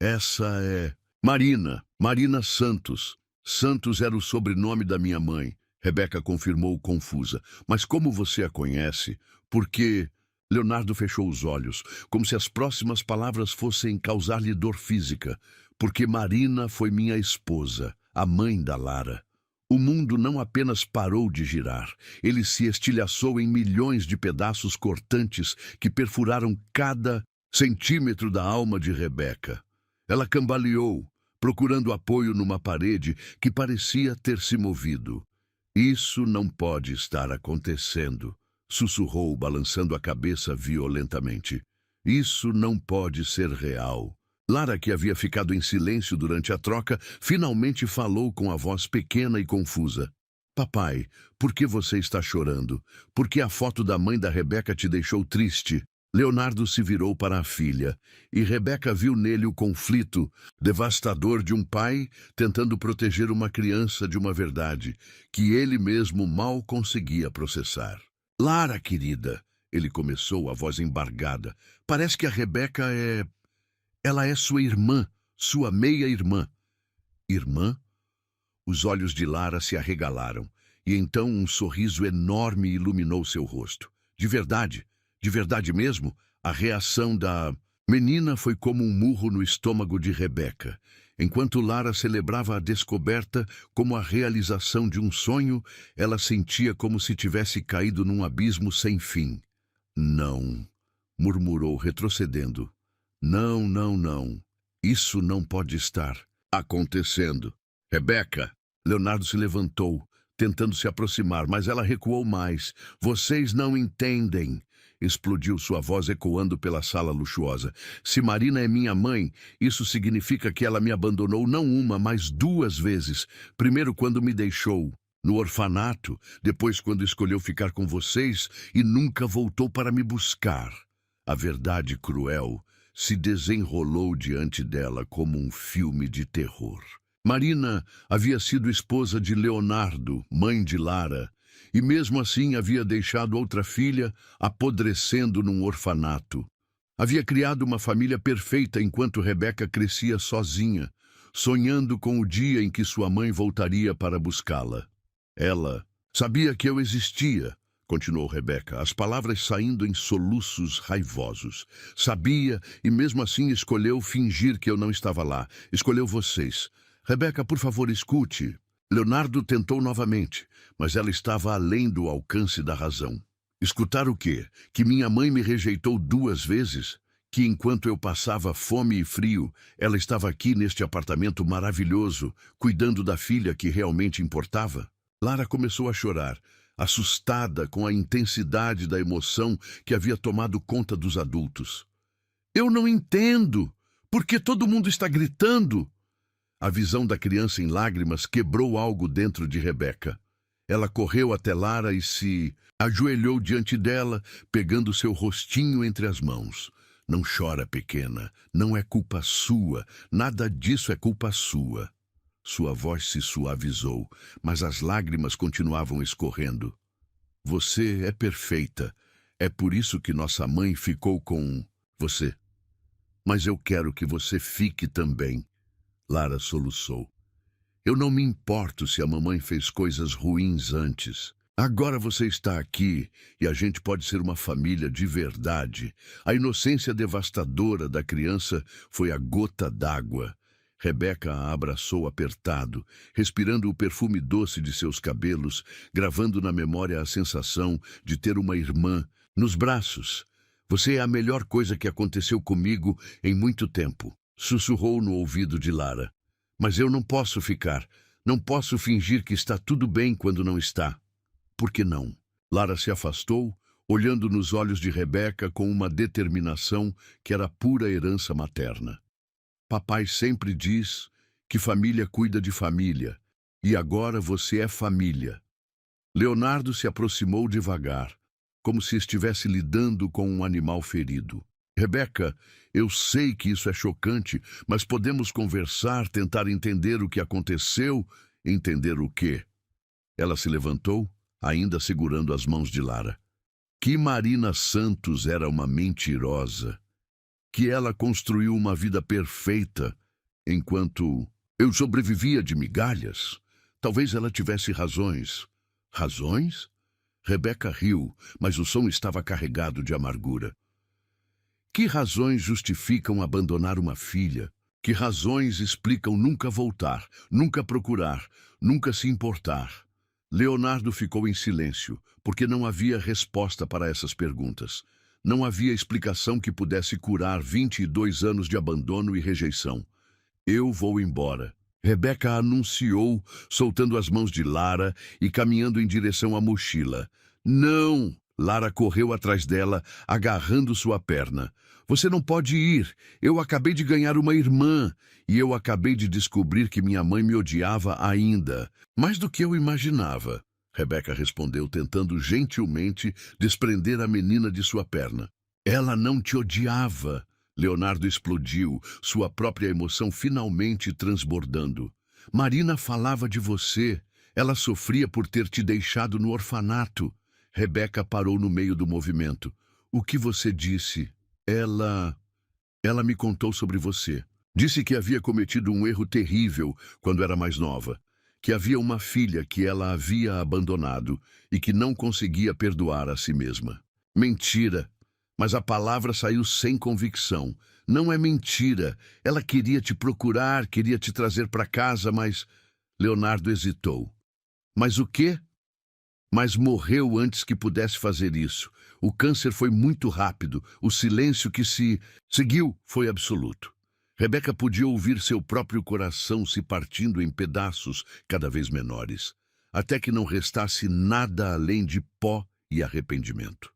"Essa é... Marina Santos. Santos era o sobrenome da minha mãe." Rebeca confirmou confusa. "Mas como você a conhece? Porque..." Leonardo fechou os olhos, como se as próximas palavras fossem causar-lhe dor física. "Porque Marina foi minha esposa, a mãe da Lara." O mundo não apenas parou de girar, ele se estilhaçou em milhões de pedaços cortantes que perfuraram cada centímetro da alma de Rebeca. Ela cambaleou, procurando apoio numa parede que parecia ter se movido. "Isso não pode estar acontecendo", sussurrou, balançando a cabeça violentamente. "Isso não pode ser real." Lara, que havia ficado em silêncio durante a troca, finalmente falou com a voz pequena e confusa. "Papai, por que você está chorando? Por que a foto da mãe da Rebeca te deixou triste?" Leonardo se virou para a filha, e Rebeca viu nele o conflito devastador de um pai tentando proteger uma criança de uma verdade que ele mesmo mal conseguia processar. "Lara, querida", ele começou, a voz embargada, "parece que a Rebeca é... Ela é sua irmã, sua meia-irmã." "Irmã?" Os olhos de Lara se arregalaram, e então um sorriso enorme iluminou seu rosto. De verdade mesmo, a reação da menina foi como um murro no estômago de Rebeca. Enquanto Lara celebrava a descoberta como a realização de um sonho, ela sentia como se tivesse caído num abismo sem fim. "Não", murmurou, retrocedendo. Não. Isso não pode estar acontecendo." "Rebeca!" Leonardo se levantou, tentando se aproximar, mas ela recuou mais. "Vocês não entendem." Explodiu sua voz ecoando pela sala luxuosa. "Se Marina é minha mãe, isso significa que ela me abandonou não uma, mas 2 vezes. Primeiro quando me deixou No orfanato, depois quando escolheu ficar com vocês e nunca voltou para me buscar. A verdade cruel se desenrolou diante dela como um filme de terror. Marina havia sido esposa de Leonardo, mãe de Lara, e mesmo assim havia deixado outra filha apodrecendo num orfanato. Havia criado uma família perfeita enquanto Rebeca crescia sozinha, sonhando com o dia em que sua mãe voltaria para buscá-la. Ela sabia que eu existia, continuou Rebeca, as palavras saindo em soluços raivosos. Sabia e mesmo assim escolheu fingir que eu não estava lá. Escolheu vocês. Rebeca, por favor, escute. Leonardo tentou novamente, mas ela estava além do alcance da razão. Escutar o quê? Que minha mãe me rejeitou 2 vezes? Que enquanto eu passava fome e frio, ela estava aqui neste apartamento maravilhoso, cuidando da filha que realmente importava? Lara começou a chorar, assustada com a intensidade da emoção que havia tomado conta dos adultos. Eu não entendo! Por que todo mundo está gritando? A visão da criança em lágrimas quebrou algo dentro de Rebeca. Ela correu até Lara e se ajoelhou diante dela, pegando seu rostinho entre as mãos. Não chora, pequena. Não é culpa sua. Nada disso é culpa sua. Sua voz se suavizou, mas as lágrimas continuavam escorrendo. Você é perfeita. É por isso que nossa mãe ficou com você. Mas eu quero que você fique também. Lara soluçou. Eu não me importo se a mamãe fez coisas ruins antes. Agora você está aqui e a gente pode ser uma família de verdade. A inocência devastadora da criança foi a gota d'água. Rebeca a abraçou apertado, respirando o perfume doce de seus cabelos, gravando na memória a sensação de ter uma irmã nos braços. Você é a melhor coisa que aconteceu comigo em muito tempo, sussurrou no ouvido de Lara. Mas eu não posso ficar. Não posso fingir que está tudo bem quando não está. Por que não? Lara se afastou, olhando nos olhos de Rebeca com uma determinação que era pura herança materna. Papai sempre diz que família cuida de família, e agora você é família. Leonardo se aproximou devagar, como se estivesse lidando com um animal ferido. Rebeca, eu sei que isso é chocante, mas podemos conversar, tentar entender o que aconteceu, entender o quê? Ela se levantou, ainda segurando as mãos de Lara. Que Marina Santos era uma mentirosa. Que ela construiu uma vida perfeita, enquanto eu sobrevivia de migalhas. Talvez ela tivesse razões. Razões? Rebeca riu, mas o som estava carregado de amargura. Que razões justificam abandonar uma filha? Que razões explicam nunca voltar, nunca procurar, nunca se importar? Leonardo ficou em silêncio, porque não havia resposta para essas perguntas. Não havia explicação que pudesse curar 22 anos de abandono e rejeição. Eu vou embora. Rebeca anunciou, soltando as mãos de Lara e caminhando em direção à mochila. Não! Lara correu atrás dela, agarrando sua perna. Você não pode ir. Eu acabei de ganhar uma irmã. E eu acabei de descobrir que minha mãe me odiava ainda. Mais do que eu imaginava. Rebeca respondeu, tentando gentilmente desprender a menina de sua perna. Ela não te odiava. Leonardo explodiu, sua própria emoção finalmente transbordando. Marina falava de você. Ela sofria por ter te deixado no orfanato. Rebeca parou no meio do movimento. O que você disse? Ela me contou sobre você. Disse que havia cometido um erro terrível quando era mais nova. Que havia uma filha que ela havia abandonado e que não conseguia perdoar a si mesma. Mentira! Mas a palavra saiu sem convicção. Não é mentira. Ela queria te procurar, queria te trazer para casa, mas... Leonardo hesitou. Mas o quê? Mas morreu antes que pudesse fazer isso. O câncer foi muito rápido. O silêncio que se seguiu foi absoluto. Rebeca podia ouvir seu próprio coração se partindo em pedaços cada vez menores, até que não restasse nada além de pó e arrependimento.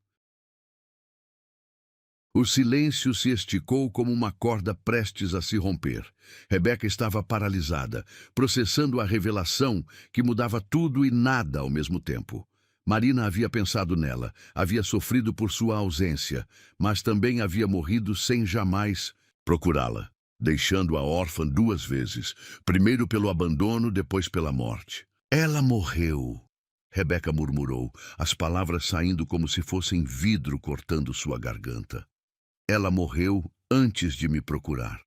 O silêncio se esticou como uma corda prestes a se romper. Rebeca estava paralisada, processando a revelação que mudava tudo e nada ao mesmo tempo. Marina havia pensado nela, havia sofrido por sua ausência, mas também havia morrido sem jamais procurá-la, deixando-a órfã 2 vezes, primeiro pelo abandono, depois pela morte. Ela morreu, Rebeca murmurou, as palavras saindo como se fossem vidro cortando sua garganta. Ela morreu antes de me procurar.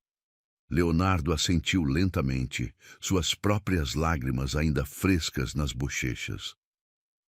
Leonardo assentiu lentamente, suas próprias lágrimas ainda frescas nas bochechas.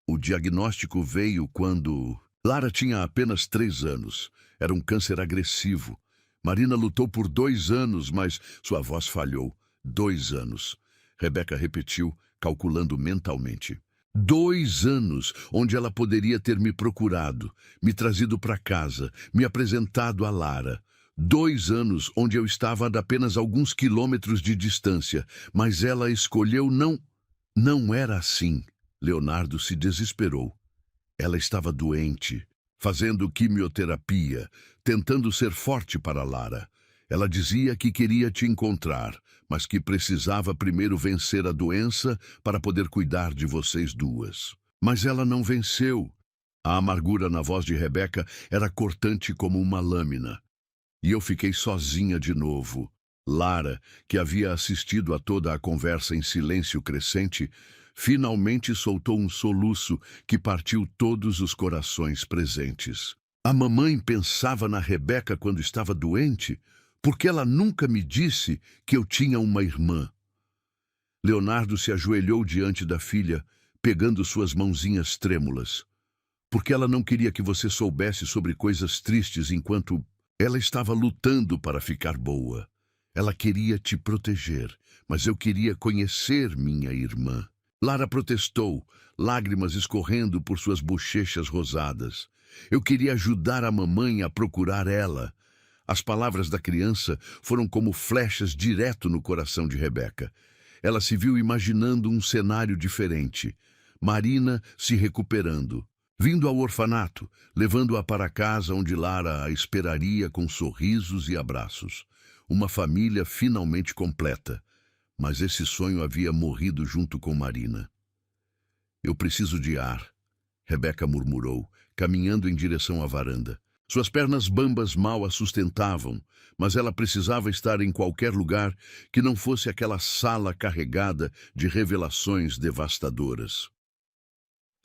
O diagnóstico veio quando Lara tinha apenas 3 anos. Era um câncer agressivo. Marina lutou por 2 anos, mas sua voz falhou. 2 anos. Rebeca repetiu, calculando mentalmente. 2 anos onde ela poderia ter me procurado, me trazido para casa, me apresentado a Lara. 2 anos onde eu estava a apenas alguns quilômetros de distância, mas ela escolheu não. Não era assim. Leonardo se desesperou. Ela estava doente, fazendo quimioterapia, tentando ser forte para Lara. Ela dizia que queria te encontrar, mas que precisava primeiro vencer a doença para poder cuidar de vocês duas. Mas ela não venceu. A amargura na voz de Rebeca era cortante como uma lâmina. E eu fiquei sozinha de novo. Lara, que havia assistido a toda a conversa em silêncio crescente, finalmente soltou um soluço que partiu todos os corações presentes. A mamãe pensava na Rebeca quando estava doente, porque ela nunca me disse que eu tinha uma irmã. Leonardo se ajoelhou diante da filha, pegando suas mãozinhas trêmulas. Porque ela não queria que você soubesse sobre coisas tristes enquanto ela estava lutando para ficar boa. Ela queria te proteger, mas eu queria conhecer minha irmã. Lara protestou, lágrimas escorrendo por suas bochechas rosadas. Eu queria ajudar a mamãe a procurar ela. As palavras da criança foram como flechas direto no coração de Rebeca. Ela se viu imaginando um cenário diferente. Marina se recuperando, vindo ao orfanato, levando-a para casa onde Lara a esperaria com sorrisos e abraços. Uma família finalmente completa. Mas esse sonho havia morrido junto com Marina. Eu preciso de ar, Rebeca murmurou, caminhando em direção à varanda. Suas pernas bambas mal a sustentavam, mas ela precisava estar em qualquer lugar que não fosse aquela sala carregada de revelações devastadoras.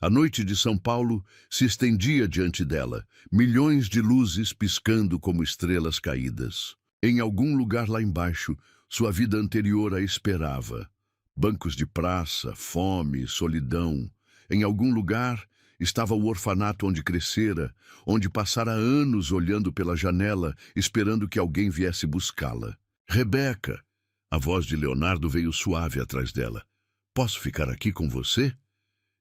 A noite de São Paulo se estendia diante dela, milhões de luzes piscando como estrelas caídas. Em algum lugar lá embaixo, sua vida anterior a esperava. Bancos de praça, fome, solidão. Em algum lugar estava o orfanato onde crescera, onde passara anos olhando pela janela, esperando que alguém viesse buscá-la. Rebeca! A voz de Leonardo veio suave atrás dela. Posso ficar aqui com você?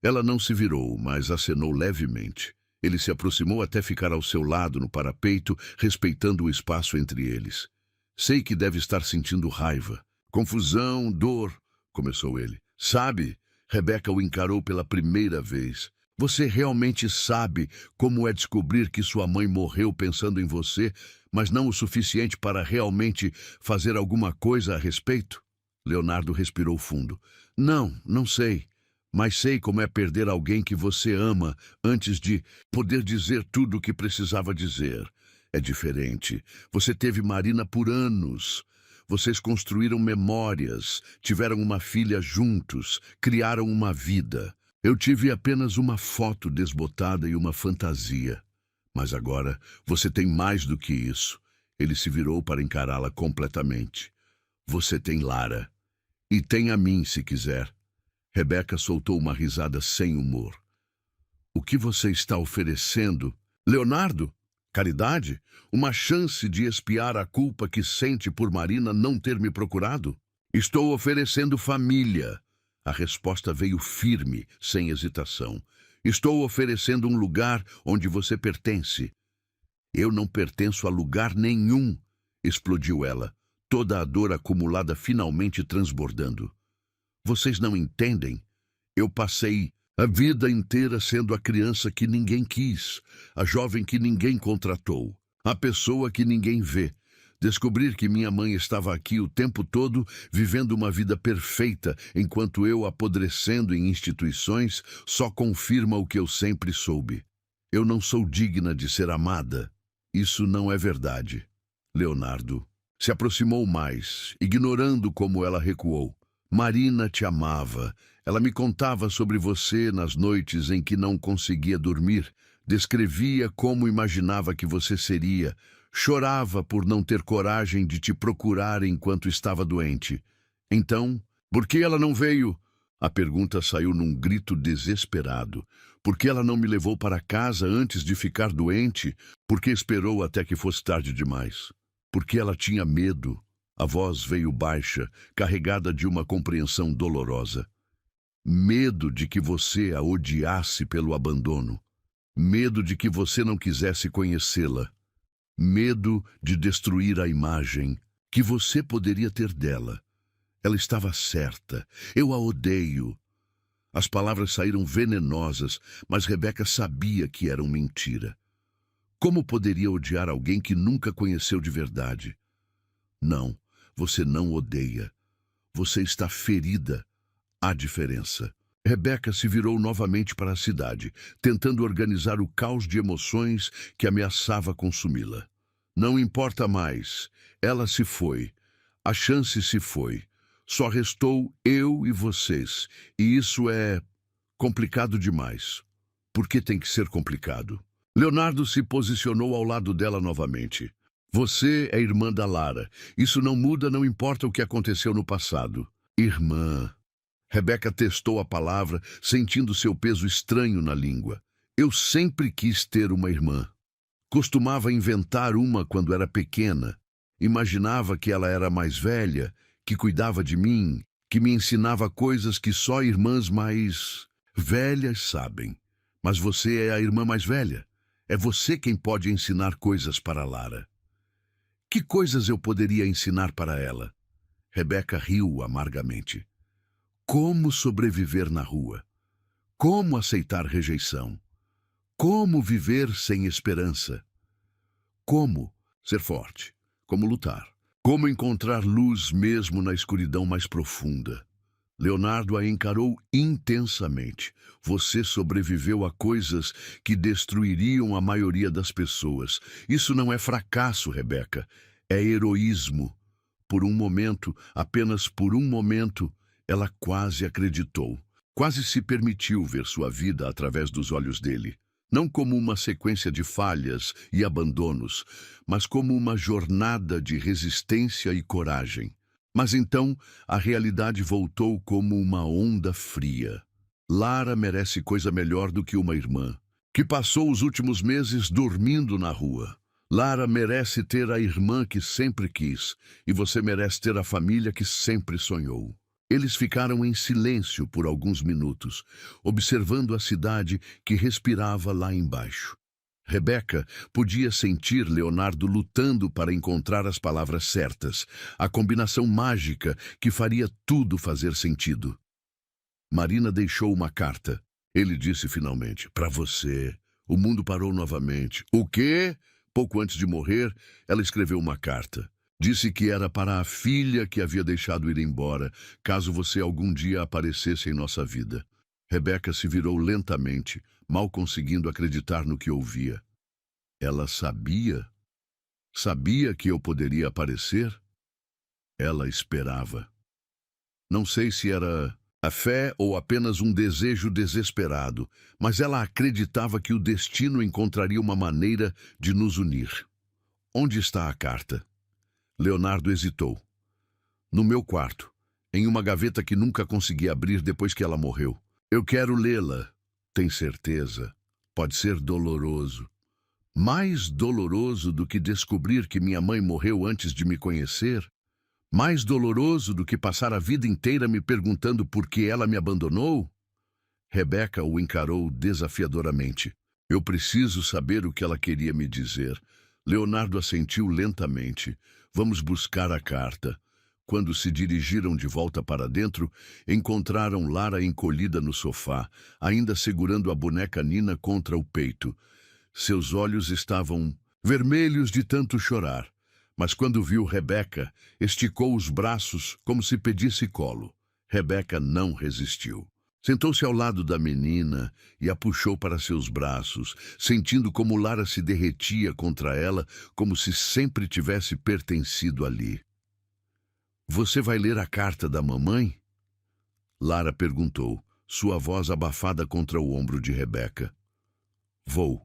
Ela não se virou, mas acenou levemente. Ele se aproximou até ficar ao seu lado no parapeito, respeitando o espaço entre eles. Sei que deve estar sentindo raiva. Confusão, dor, começou ele. Sabe, Rebeca o encarou pela primeira vez. Você realmente sabe como é descobrir que sua mãe morreu pensando em você, mas não o suficiente para realmente fazer alguma coisa a respeito? Leonardo respirou fundo. Não sei. Mas sei como é perder alguém que você ama antes de poder dizer tudo o que precisava dizer. É diferente. Você teve Marina por anos. Vocês construíram memórias, tiveram uma filha juntos, criaram uma vida. Eu tive apenas uma foto desbotada e uma fantasia. Mas agora você tem mais do que isso. Ele se virou para encará-la completamente. Você tem Lara. E tem a mim, se quiser. Rebeca soltou uma risada sem humor. O que você está oferecendo? Leonardo? Caridade? Uma chance de expiar a culpa que sente por Marina não ter me procurado? Estou oferecendo família. A resposta veio firme, sem hesitação. Estou oferecendo um lugar onde você pertence. Eu não pertenço a lugar nenhum, explodiu ela, toda a dor acumulada finalmente transbordando. Vocês não entendem? Eu passei a vida inteira sendo a criança que ninguém quis, a jovem que ninguém contratou. A pessoa que ninguém vê. Descobrir que minha mãe estava aqui o tempo todo, vivendo uma vida perfeita, enquanto eu apodrecendo em instituições, só confirma o que eu sempre soube. Eu não sou digna de ser amada. Isso não é verdade. Leonardo se aproximou mais, ignorando como ela recuou. Marina te amava. Ela me contava sobre você nas noites em que não conseguia dormir. Descrevia como imaginava que você seria. Chorava por não ter coragem de te procurar enquanto estava doente. Então, por que ela não veio? A pergunta saiu num grito desesperado. Por que ela não me levou para casa antes de ficar doente? Por que esperou até que fosse tarde demais? Porque ela tinha medo. A voz veio baixa, carregada de uma compreensão dolorosa. Medo de que você a odiasse pelo abandono. Medo de que você não quisesse conhecê-la. Medo de destruir a imagem que você poderia ter dela. Ela estava certa. Eu a odeio. As palavras saíram venenosas, mas Rebeca sabia que eram mentira. Como poderia odiar alguém que nunca conheceu de verdade? Não, você não odeia. Você está ferida. Há diferença. Rebeca se virou novamente para a cidade, tentando organizar o caos de emoções que ameaçava consumi-la. Não importa mais. Ela se foi. A chance se foi. Só restou eu e vocês. E isso é complicado demais. Por que tem que ser complicado? Leonardo se posicionou ao lado dela novamente. Você é irmã da Lara. Isso não muda, não importa o que aconteceu no passado. Irmã. Rebeca testou a palavra, sentindo seu peso estranho na língua. Eu sempre quis ter uma irmã. Costumava inventar uma quando era pequena. Imaginava que ela era mais velha, que cuidava de mim, que me ensinava coisas que só irmãs mais velhas sabem. Mas você é a irmã mais velha. É você quem pode ensinar coisas para Lara. Que coisas eu poderia ensinar para ela? Rebeca riu amargamente. Como sobreviver na rua? Como aceitar rejeição? Como viver sem esperança? Como ser forte? Como lutar? Como encontrar luz mesmo na escuridão mais profunda? Leonardo a encarou intensamente. Você sobreviveu a coisas que destruiriam a maioria das pessoas. Isso não é fracasso, Rebeca. É heroísmo. Por um momento, apenas por um momento, ela quase acreditou. Quase se permitiu ver sua vida através dos olhos dele. Não como uma sequência de falhas e abandonos, mas como uma jornada de resistência e coragem. Mas então, a realidade voltou como uma onda fria. Lara merece coisa melhor do que uma irmã, que passou os últimos meses dormindo na rua. Lara merece ter a irmã que sempre quis, e você merece ter a família que sempre sonhou. Eles ficaram em silêncio por alguns minutos, observando a cidade que respirava lá embaixo. Rebeca podia sentir Leonardo lutando para encontrar as palavras certas, a combinação mágica que faria tudo fazer sentido. Marina deixou uma carta. Ele disse finalmente, para você. O mundo parou novamente. O quê? Pouco antes de morrer, ela escreveu uma carta. Disse que era para a filha que havia deixado ir embora, caso você algum dia aparecesse em nossa vida. Rebeca se virou lentamente, mal conseguindo acreditar no que ouvia. Ela sabia? Sabia que eu poderia aparecer? Ela esperava. Não sei se era a fé ou apenas um desejo desesperado, mas ela acreditava que o destino encontraria uma maneira de nos unir. Onde está a carta? Leonardo hesitou. No meu quarto, em uma gaveta que nunca consegui abrir depois que ela morreu. Eu quero lê-la. Tem certeza? Pode ser doloroso. Mais doloroso do que descobrir que minha mãe morreu antes de me conhecer? Mais doloroso do que passar a vida inteira me perguntando por que ela me abandonou? Rebeca o encarou desafiadoramente. Eu preciso saber o que ela queria me dizer. Leonardo assentiu lentamente. Vamos buscar a carta. Quando se dirigiram de volta para dentro, encontraram Lara encolhida no sofá, ainda segurando a boneca Nina contra o peito. Seus olhos estavam vermelhos de tanto chorar. Mas quando viu Rebeca, esticou os braços como se pedisse colo. Rebeca não resistiu. Sentou-se ao lado da menina e a puxou para seus braços, sentindo como Lara se derretia contra ela, como se sempre tivesse pertencido ali. "Você vai ler a carta da mamãe?" Lara perguntou, sua voz abafada contra o ombro de Rebeca. "Vou.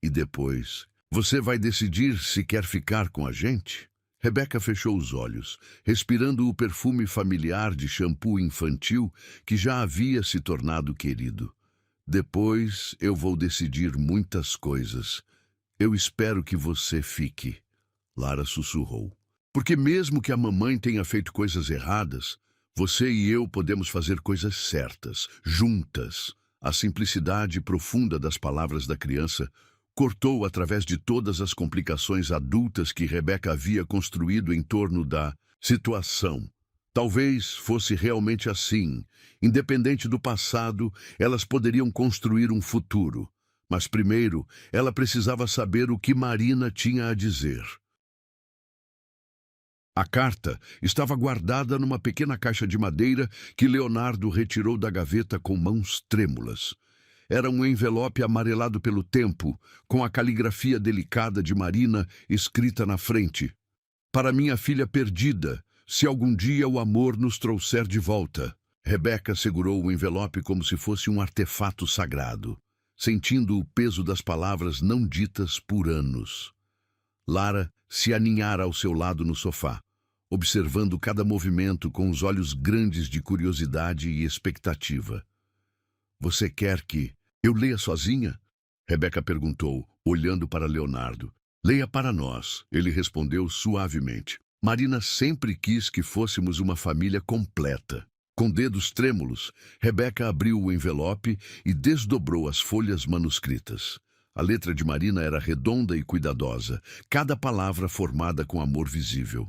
E depois, você vai decidir se quer ficar com a gente?" Rebeca fechou os olhos, respirando o perfume familiar de shampoo infantil que já havia se tornado querido. "Depois eu vou decidir muitas coisas. Eu espero que você fique", Lara sussurrou. "Porque mesmo que a mamãe tenha feito coisas erradas, você e eu podemos fazer coisas certas, juntas." A simplicidade profunda das palavras da criança cortou através de todas as complicações adultas que Rebeca havia construído em torno da situação. Talvez fosse realmente assim. Independente do passado, elas poderiam construir um futuro. Mas primeiro, ela precisava saber o que Marina tinha a dizer. A carta estava guardada numa pequena caixa de madeira que Leonardo retirou da gaveta com mãos trêmulas. Era um envelope amarelado pelo tempo, com a caligrafia delicada de Marina escrita na frente. "Para minha filha perdida, se algum dia o amor nos trouxer de volta." Rebeca segurou o envelope como se fosse um artefato sagrado, sentindo o peso das palavras não ditas por anos. Lara se aninhara ao seu lado no sofá, observando cada movimento com os olhos grandes de curiosidade e expectativa. "Você quer que eu leia sozinha?" Rebeca perguntou, olhando para Leonardo. "Leia para nós", ele respondeu suavemente. "Marina sempre quis que fôssemos uma família completa." Com dedos trêmulos, Rebeca abriu o envelope e desdobrou as folhas manuscritas. A letra de Marina era redonda e cuidadosa, cada palavra formada com amor visível.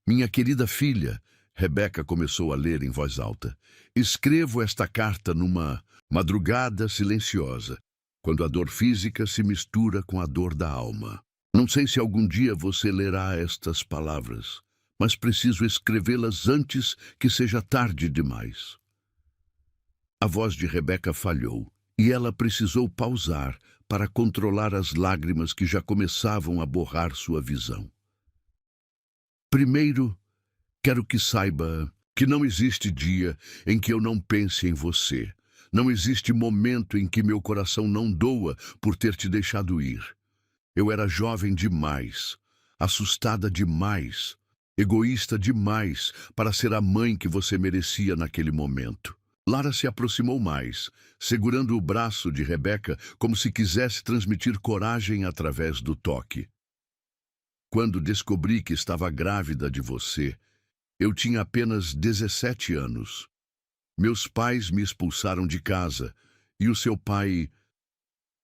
"Minha querida filha", Rebeca começou a ler em voz alta, "escrevo esta carta numa madrugada silenciosa, quando a dor física se mistura com a dor da alma. Não sei se algum dia você lerá estas palavras, mas preciso escrevê-las antes que seja tarde demais." A voz de Rebeca falhou, e ela precisou pausar para controlar as lágrimas que já começavam a borrar sua visão. "Primeiro, quero que saiba que não existe dia em que eu não pense em você. Não existe momento em que meu coração não doa por ter te deixado ir. Eu era jovem demais, assustada demais, egoísta demais para ser a mãe que você merecia naquele momento." Lara se aproximou mais, segurando o braço de Rebeca como se quisesse transmitir coragem através do toque. "Quando descobri que estava grávida de você, eu tinha apenas 17 anos. Meus pais me expulsaram de casa, e o seu pai...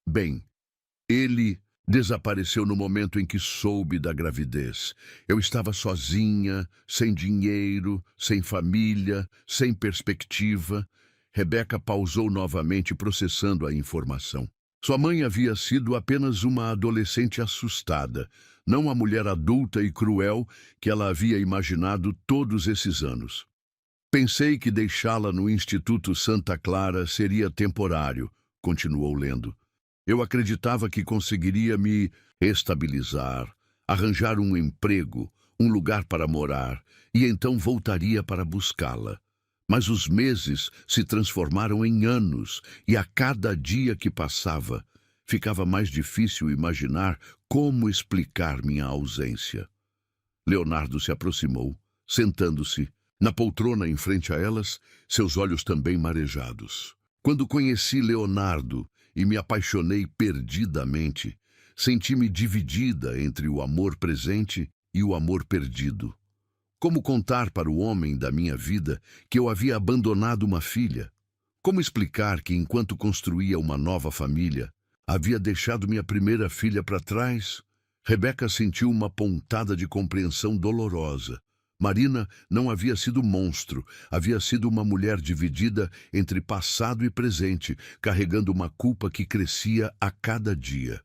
Bem, ele desapareceu no momento em que soube da gravidez. Eu estava sozinha, sem dinheiro, sem família, sem perspectiva." Rebeca pausou novamente, processando a informação. Sua mãe havia sido apenas uma adolescente assustada, não a mulher adulta e cruel que ela havia imaginado todos esses anos. "Pensei que deixá-la no Instituto Santa Clara seria temporário", continuou lendo. "Eu acreditava que conseguiria me estabilizar, arranjar um emprego, um lugar para morar, e então voltaria para buscá-la. Mas os meses se transformaram em anos, e a cada dia que passava, ficava mais difícil imaginar como explicar minha ausência." Leonardo se aproximou, sentando-se na poltrona em frente a elas, seus olhos também marejados. "Quando conheci Leonardo e me apaixonei perdidamente, senti-me dividida entre o amor presente e o amor perdido. Como contar para o homem da minha vida que eu havia abandonado uma filha? Como explicar que, enquanto construía uma nova família, havia deixado minha primeira filha para trás?" Rebeca sentiu uma pontada de compreensão dolorosa. Marina não havia sido monstro, havia sido uma mulher dividida entre passado e presente, carregando uma culpa que crescia a cada dia.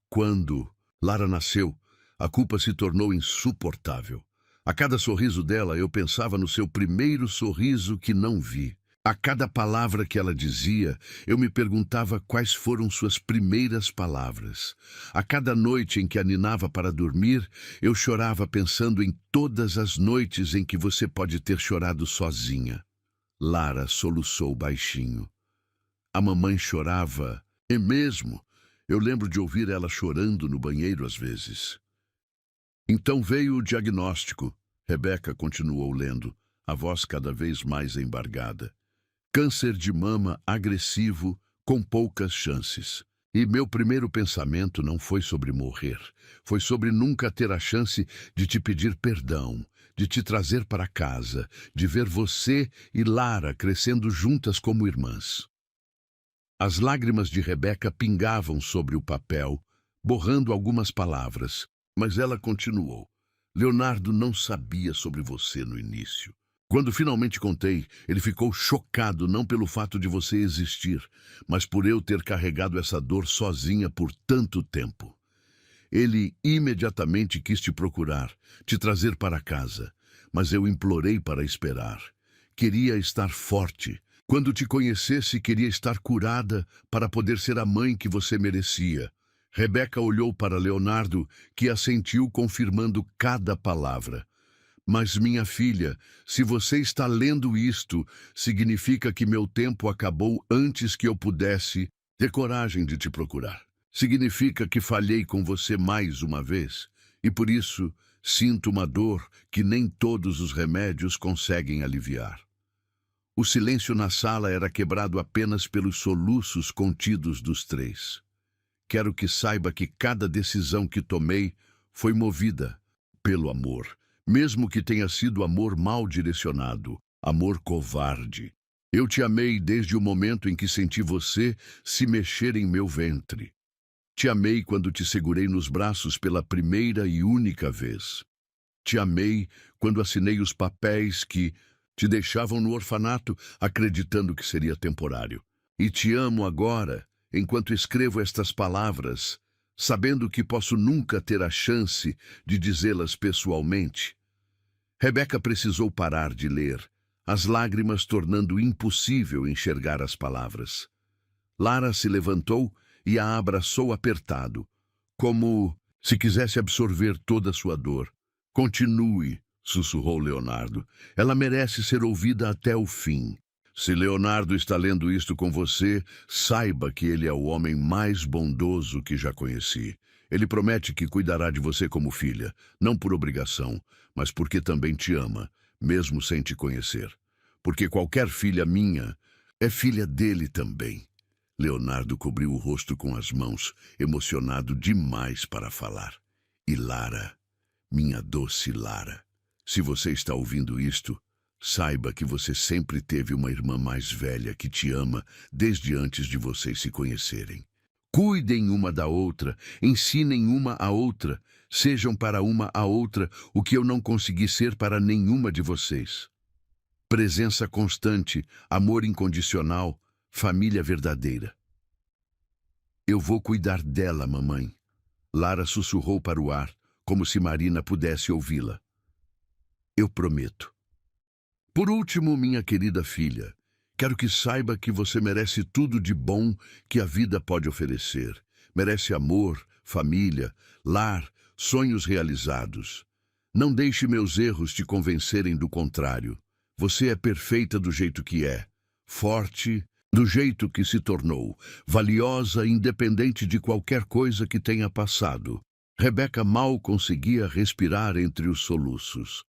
Quando Lara nasceu. A culpa se tornou insuportável. A cada sorriso dela, eu pensava no seu primeiro sorriso que não vi. A cada palavra que ela dizia, eu me perguntava quais foram suas primeiras palavras. A cada noite em que a ninava para dormir, eu chorava pensando em todas as noites em que você pode ter chorado sozinha. Lara soluçou baixinho. A mamãe chorava. É mesmo? Eu lembro de ouvir ela chorando no banheiro às vezes. Então veio o diagnóstico. Rebeca continuou lendo, a voz cada vez mais embargada. Câncer de mama agressivo, com poucas chances. E meu primeiro pensamento não foi sobre morrer. Foi sobre nunca ter a chance de te pedir perdão, de te trazer para casa, de ver você e Lara crescendo juntas como irmãs. As lágrimas de Rebeca pingavam sobre o papel, borrando algumas palavras, mas ela continuou. Leonardo não sabia sobre você no início. Quando finalmente contei, ele ficou chocado não pelo fato de você existir, mas por eu ter carregado essa dor sozinha por tanto tempo. Ele imediatamente quis te procurar, te trazer para casa, mas eu implorei para esperar. Queria estar forte. Quando te conhecesse, queria estar curada para poder ser a mãe que você merecia. Rebeca olhou para Leonardo, que assentiu confirmando cada palavra. Mas, minha filha, se você está lendo isto, significa que meu tempo acabou antes que eu pudesse ter coragem de te procurar. Significa que falhei com você mais uma vez, e por isso sinto uma dor que nem todos os remédios conseguem aliviar. O silêncio na sala era quebrado apenas pelos soluços contidos dos três. Quero que saiba que cada decisão que tomei foi movida pelo amor. Mesmo que tenha sido amor mal direcionado, amor covarde. Eu te amei desde o momento em que senti você se mexer em meu ventre. Te amei quando te segurei nos braços pela primeira e única vez. Te amei quando assinei os papéis que te deixavam no orfanato, acreditando que seria temporário. E te amo agora, enquanto escrevo estas palavras, sabendo que posso nunca ter a chance de dizê-las pessoalmente. Rebeca precisou parar de ler, as lágrimas tornando impossível enxergar as palavras. Lara se levantou e a abraçou apertado, como se quisesse absorver toda a sua dor. Continue, sussurrou Leonardo. Ela merece ser ouvida até o fim. Se Leonardo está lendo isto com você, saiba que ele é o homem mais bondoso que já conheci. Ele promete que cuidará de você como filha, não por obrigação, mas porque também te ama, mesmo sem te conhecer. Porque qualquer filha minha é filha dele também. Leonardo cobriu o rosto com as mãos, emocionado demais para falar. E Lara, minha doce Lara, se você está ouvindo isto, saiba que você sempre teve uma irmã mais velha que te ama desde antes de vocês se conhecerem. Cuidem uma da outra, ensinem uma à outra, sejam para uma à outra o que eu não consegui ser para nenhuma de vocês. Presença constante, amor incondicional, família verdadeira. Eu vou cuidar dela, mamãe. Lara sussurrou para o ar, como se Marina pudesse ouvi-la. Eu prometo. Por último, minha querida filha, quero que saiba que você merece tudo de bom que a vida pode oferecer. Merece amor, família, lar, sonhos realizados. Não deixe meus erros te convencerem do contrário. Você é perfeita do jeito que é, forte, do jeito que se tornou, valiosa independente de qualquer coisa que tenha passado. Rebeca mal conseguia respirar entre os soluços.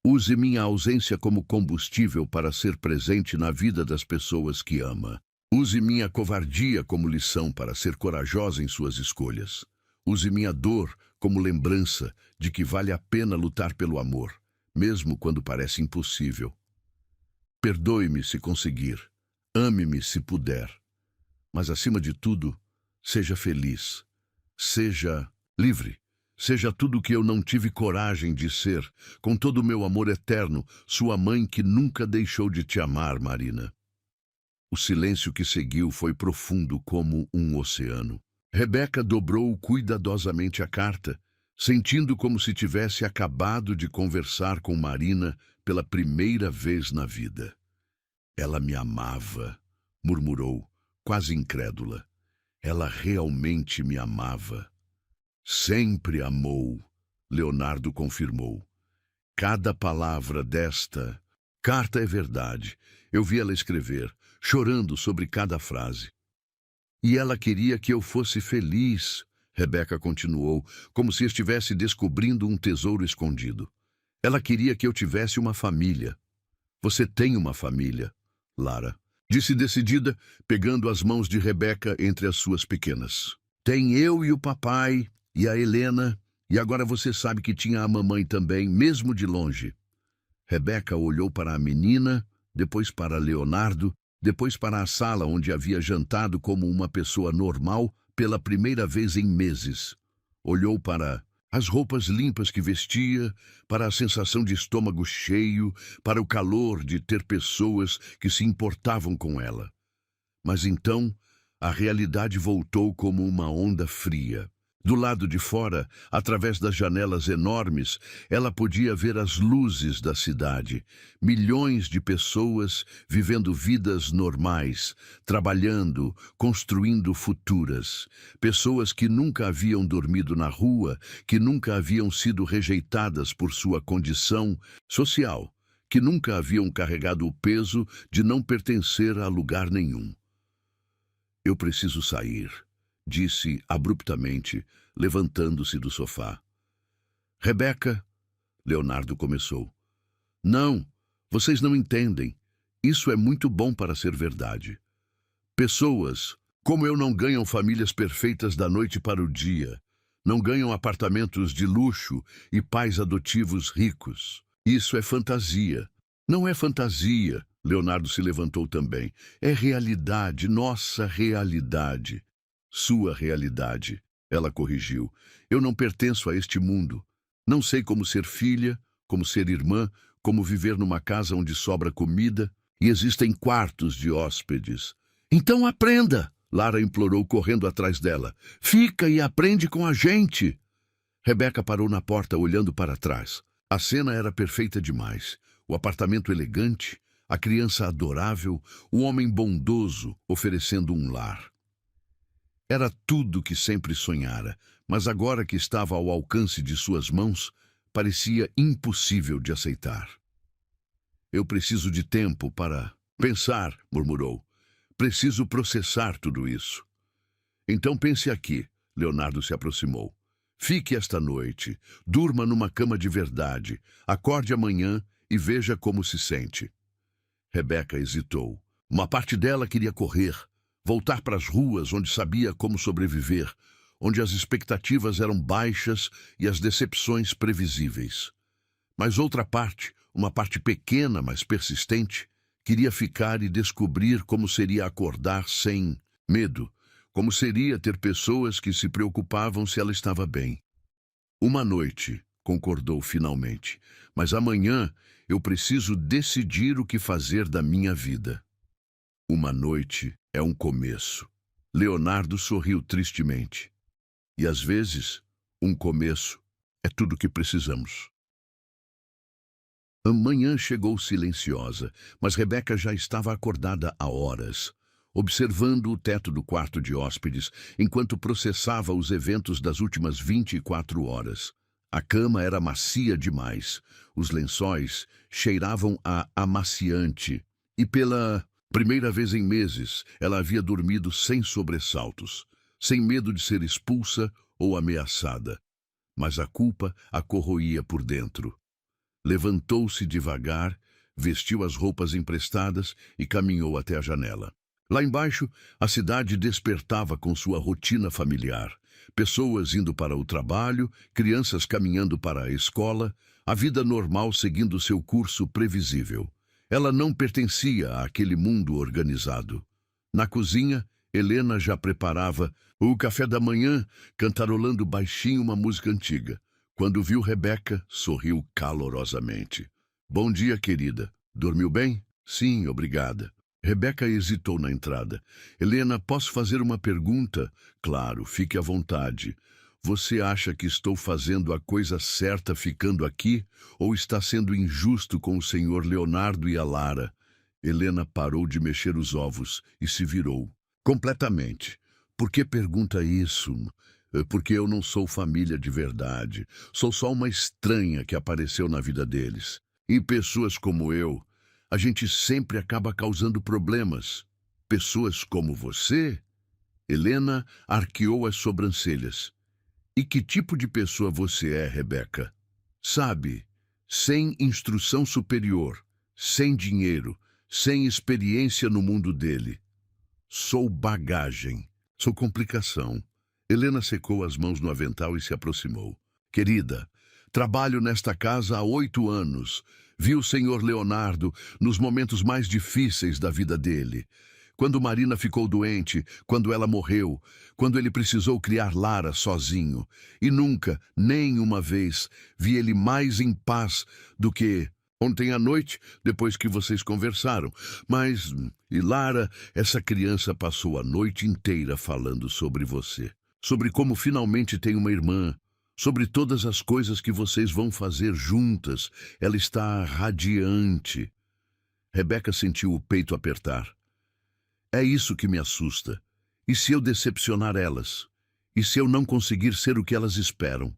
Use minha ausência como combustível para ser presente na vida das pessoas que ama. Use minha covardia como lição para ser corajosa em suas escolhas. Use minha dor como lembrança de que vale a pena lutar pelo amor, mesmo quando parece impossível. Perdoe-me se conseguir. Ame-me se puder. Mas, acima de tudo, seja feliz. Seja livre. Seja tudo o que eu não tive coragem de ser, com todo o meu amor eterno, sua mãe que nunca deixou de te amar, Marina. O silêncio que seguiu foi profundo como um oceano. Rebeca dobrou cuidadosamente a carta, sentindo como se tivesse acabado de conversar com Marina pela primeira vez na vida. Ela me amava, murmurou, quase incrédula. Ela realmente me amava. Sempre amou, Leonardo confirmou. Cada palavra desta carta é verdade. Eu vi ela escrever, chorando sobre cada frase. E ela queria que eu fosse feliz, Rebeca continuou, como se estivesse descobrindo um tesouro escondido. Ela queria que eu tivesse uma família. Você tem uma família, Lara, disse decidida, pegando as mãos de Rebeca entre as suas pequenas. Tem eu e o papai, e a Helena, e agora você sabe que tinha a mamãe também, mesmo de longe. Rebeca olhou para a menina, depois para Leonardo, depois para a sala onde havia jantado como uma pessoa normal pela primeira vez em meses. Olhou para as roupas limpas que vestia, para a sensação de estômago cheio, para o calor de ter pessoas que se importavam com ela. Mas então, a realidade voltou como uma onda fria. Do lado de fora, através das janelas enormes, ela podia ver as luzes da cidade. Milhões de pessoas vivendo vidas normais, trabalhando, construindo futuras. Pessoas que nunca haviam dormido na rua, que nunca haviam sido rejeitadas por sua condição social, que nunca haviam carregado o peso de não pertencer a lugar nenhum. Eu preciso sair, disse abruptamente, levantando-se do sofá. Rebeca, Leonardo começou. Não, vocês não entendem. Isso é muito bom para ser verdade. Pessoas, como eu, não ganham famílias perfeitas da noite para o dia. Não ganham apartamentos de luxo e pais adotivos ricos. Isso é fantasia. Não é fantasia, Leonardo se levantou também. É realidade, nossa realidade. Sua realidade, ela corrigiu. Eu não pertenço a este mundo. Não sei como ser filha, como ser irmã, como viver numa casa onde sobra comida e existem quartos de hóspedes. Então aprenda, Lara implorou correndo atrás dela. Fica e aprende com a gente. Rebeca parou na porta olhando para trás. A cena era perfeita demais. O apartamento elegante, a criança adorável, o homem bondoso oferecendo um lar. Era tudo que sempre sonhara, mas agora que estava ao alcance de suas mãos, parecia impossível de aceitar. Eu preciso de tempo para pensar, murmurou. Preciso processar tudo isso. Então pense aqui, Leonardo se aproximou. Fique esta noite, durma numa cama de verdade, acorde amanhã e veja como se sente. Rebeca hesitou. Uma parte dela queria correr, voltar para as ruas onde sabia como sobreviver, onde as expectativas eram baixas e as decepções previsíveis. Mas outra parte, uma parte pequena, mas persistente, queria ficar e descobrir como seria acordar sem medo, como seria ter pessoas que se preocupavam se ela estava bem. Uma noite, concordou finalmente, mas amanhã eu preciso decidir o que fazer da minha vida. Uma noite é um começo. Leonardo sorriu tristemente. E às vezes, um começo é tudo o que precisamos. A manhã chegou silenciosa, mas Rebeca já estava acordada há horas, observando o teto do quarto de hóspedes, enquanto processava os eventos das últimas 24 horas. A cama era macia demais, os lençóis cheiravam a amaciante, e pela primeira vez em meses, ela havia dormido sem sobressaltos, sem medo de ser expulsa ou ameaçada. Mas a culpa a corroía por dentro. Levantou-se devagar, vestiu as roupas emprestadas e caminhou até a janela. Lá embaixo, a cidade despertava com sua rotina familiar. Pessoas indo para o trabalho, crianças caminhando para a escola, a vida normal seguindo seu curso previsível. Ela não pertencia àquele mundo organizado. Na cozinha, Helena já preparava o café da manhã, cantarolando baixinho uma música antiga. Quando viu Rebeca, sorriu calorosamente. Bom dia, querida. Dormiu bem? Sim, obrigada. Rebeca hesitou na entrada. Helena, posso fazer uma pergunta? Claro, fique à vontade. Você acha que estou fazendo a coisa certa ficando aqui? Ou está sendo injusto com o senhor Leonardo e a Lara? Helena parou de mexer os ovos e se virou. Completamente. Por que pergunta isso? Porque eu não sou família de verdade. Sou só uma estranha que apareceu na vida deles. E pessoas como eu, a gente sempre acaba causando problemas. Pessoas como você? Helena arqueou as sobrancelhas. E que tipo de pessoa você é, Rebeca? Sabe, sem instrução superior, sem dinheiro, sem experiência no mundo dele. Sou bagagem, sou complicação. Helena secou as mãos no avental e se aproximou. Querida, trabalho nesta casa há 8 anos. Vi o senhor Leonardo nos momentos mais difíceis da vida dele. Quando Marina ficou doente, quando ela morreu, quando ele precisou criar Lara sozinho. E nunca, nem uma vez, vi ele mais em paz do que ontem à noite, depois que vocês conversaram. Mas, e Lara, essa criança passou a noite inteira falando sobre você. Sobre como finalmente tem uma irmã. Sobre todas as coisas que vocês vão fazer juntas. Ela está radiante. Rebeca sentiu o peito apertar. É isso que me assusta. E se eu decepcionar elas? E se eu não conseguir ser o que elas esperam?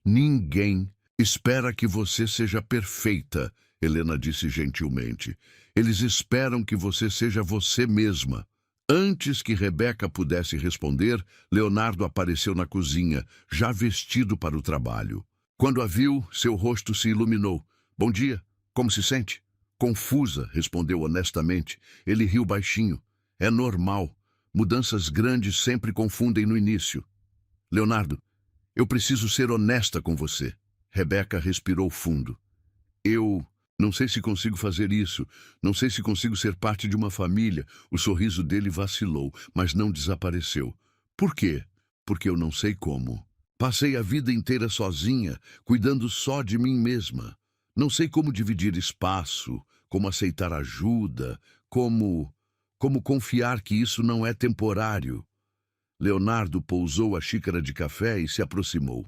Ninguém espera que você seja perfeita, Helena disse gentilmente. Eles esperam que você seja você mesma. Antes que Rebeca pudesse responder, Leonardo apareceu na cozinha, já vestido para o trabalho. Quando a viu, seu rosto se iluminou. Bom dia, como se sente? Confusa, respondeu honestamente. Ele riu baixinho. É normal. Mudanças grandes sempre confundem no início. Leonardo, eu preciso ser honesta com você. Rebeca respirou fundo. Eu não sei se consigo fazer isso. Não sei se consigo ser parte de uma família. O sorriso dele vacilou, mas não desapareceu. Por quê? Porque eu não sei como. Passei a vida inteira sozinha, cuidando só de mim mesma. Não sei como dividir espaço, como aceitar ajuda, como confiar que isso não é temporário. Leonardo pousou a xícara de café e se aproximou.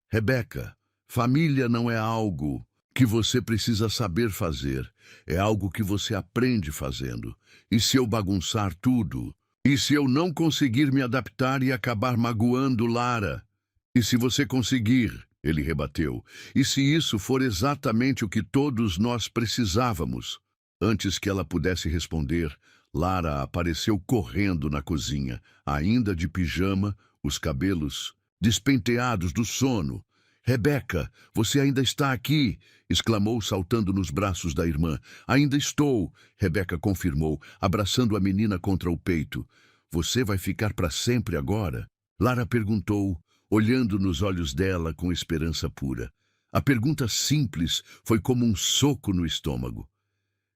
Rebeca, família não é algo que você precisa saber fazer. É algo que você aprende fazendo. E se eu bagunçar tudo? E se eu não conseguir me adaptar e acabar magoando Lara? E se você conseguir? Ele rebateu. E se isso for exatamente o que todos nós precisávamos? Antes que ela pudesse responder, Lara apareceu correndo na cozinha, ainda de pijama, os cabelos despenteados do sono. Rebeca, você ainda está aqui! Exclamou, saltando nos braços da irmã. Ainda estou! Rebeca confirmou, abraçando a menina contra o peito. Você vai ficar para sempre agora? Lara perguntou, olhando nos olhos dela com esperança pura. A pergunta simples foi como um soco no estômago.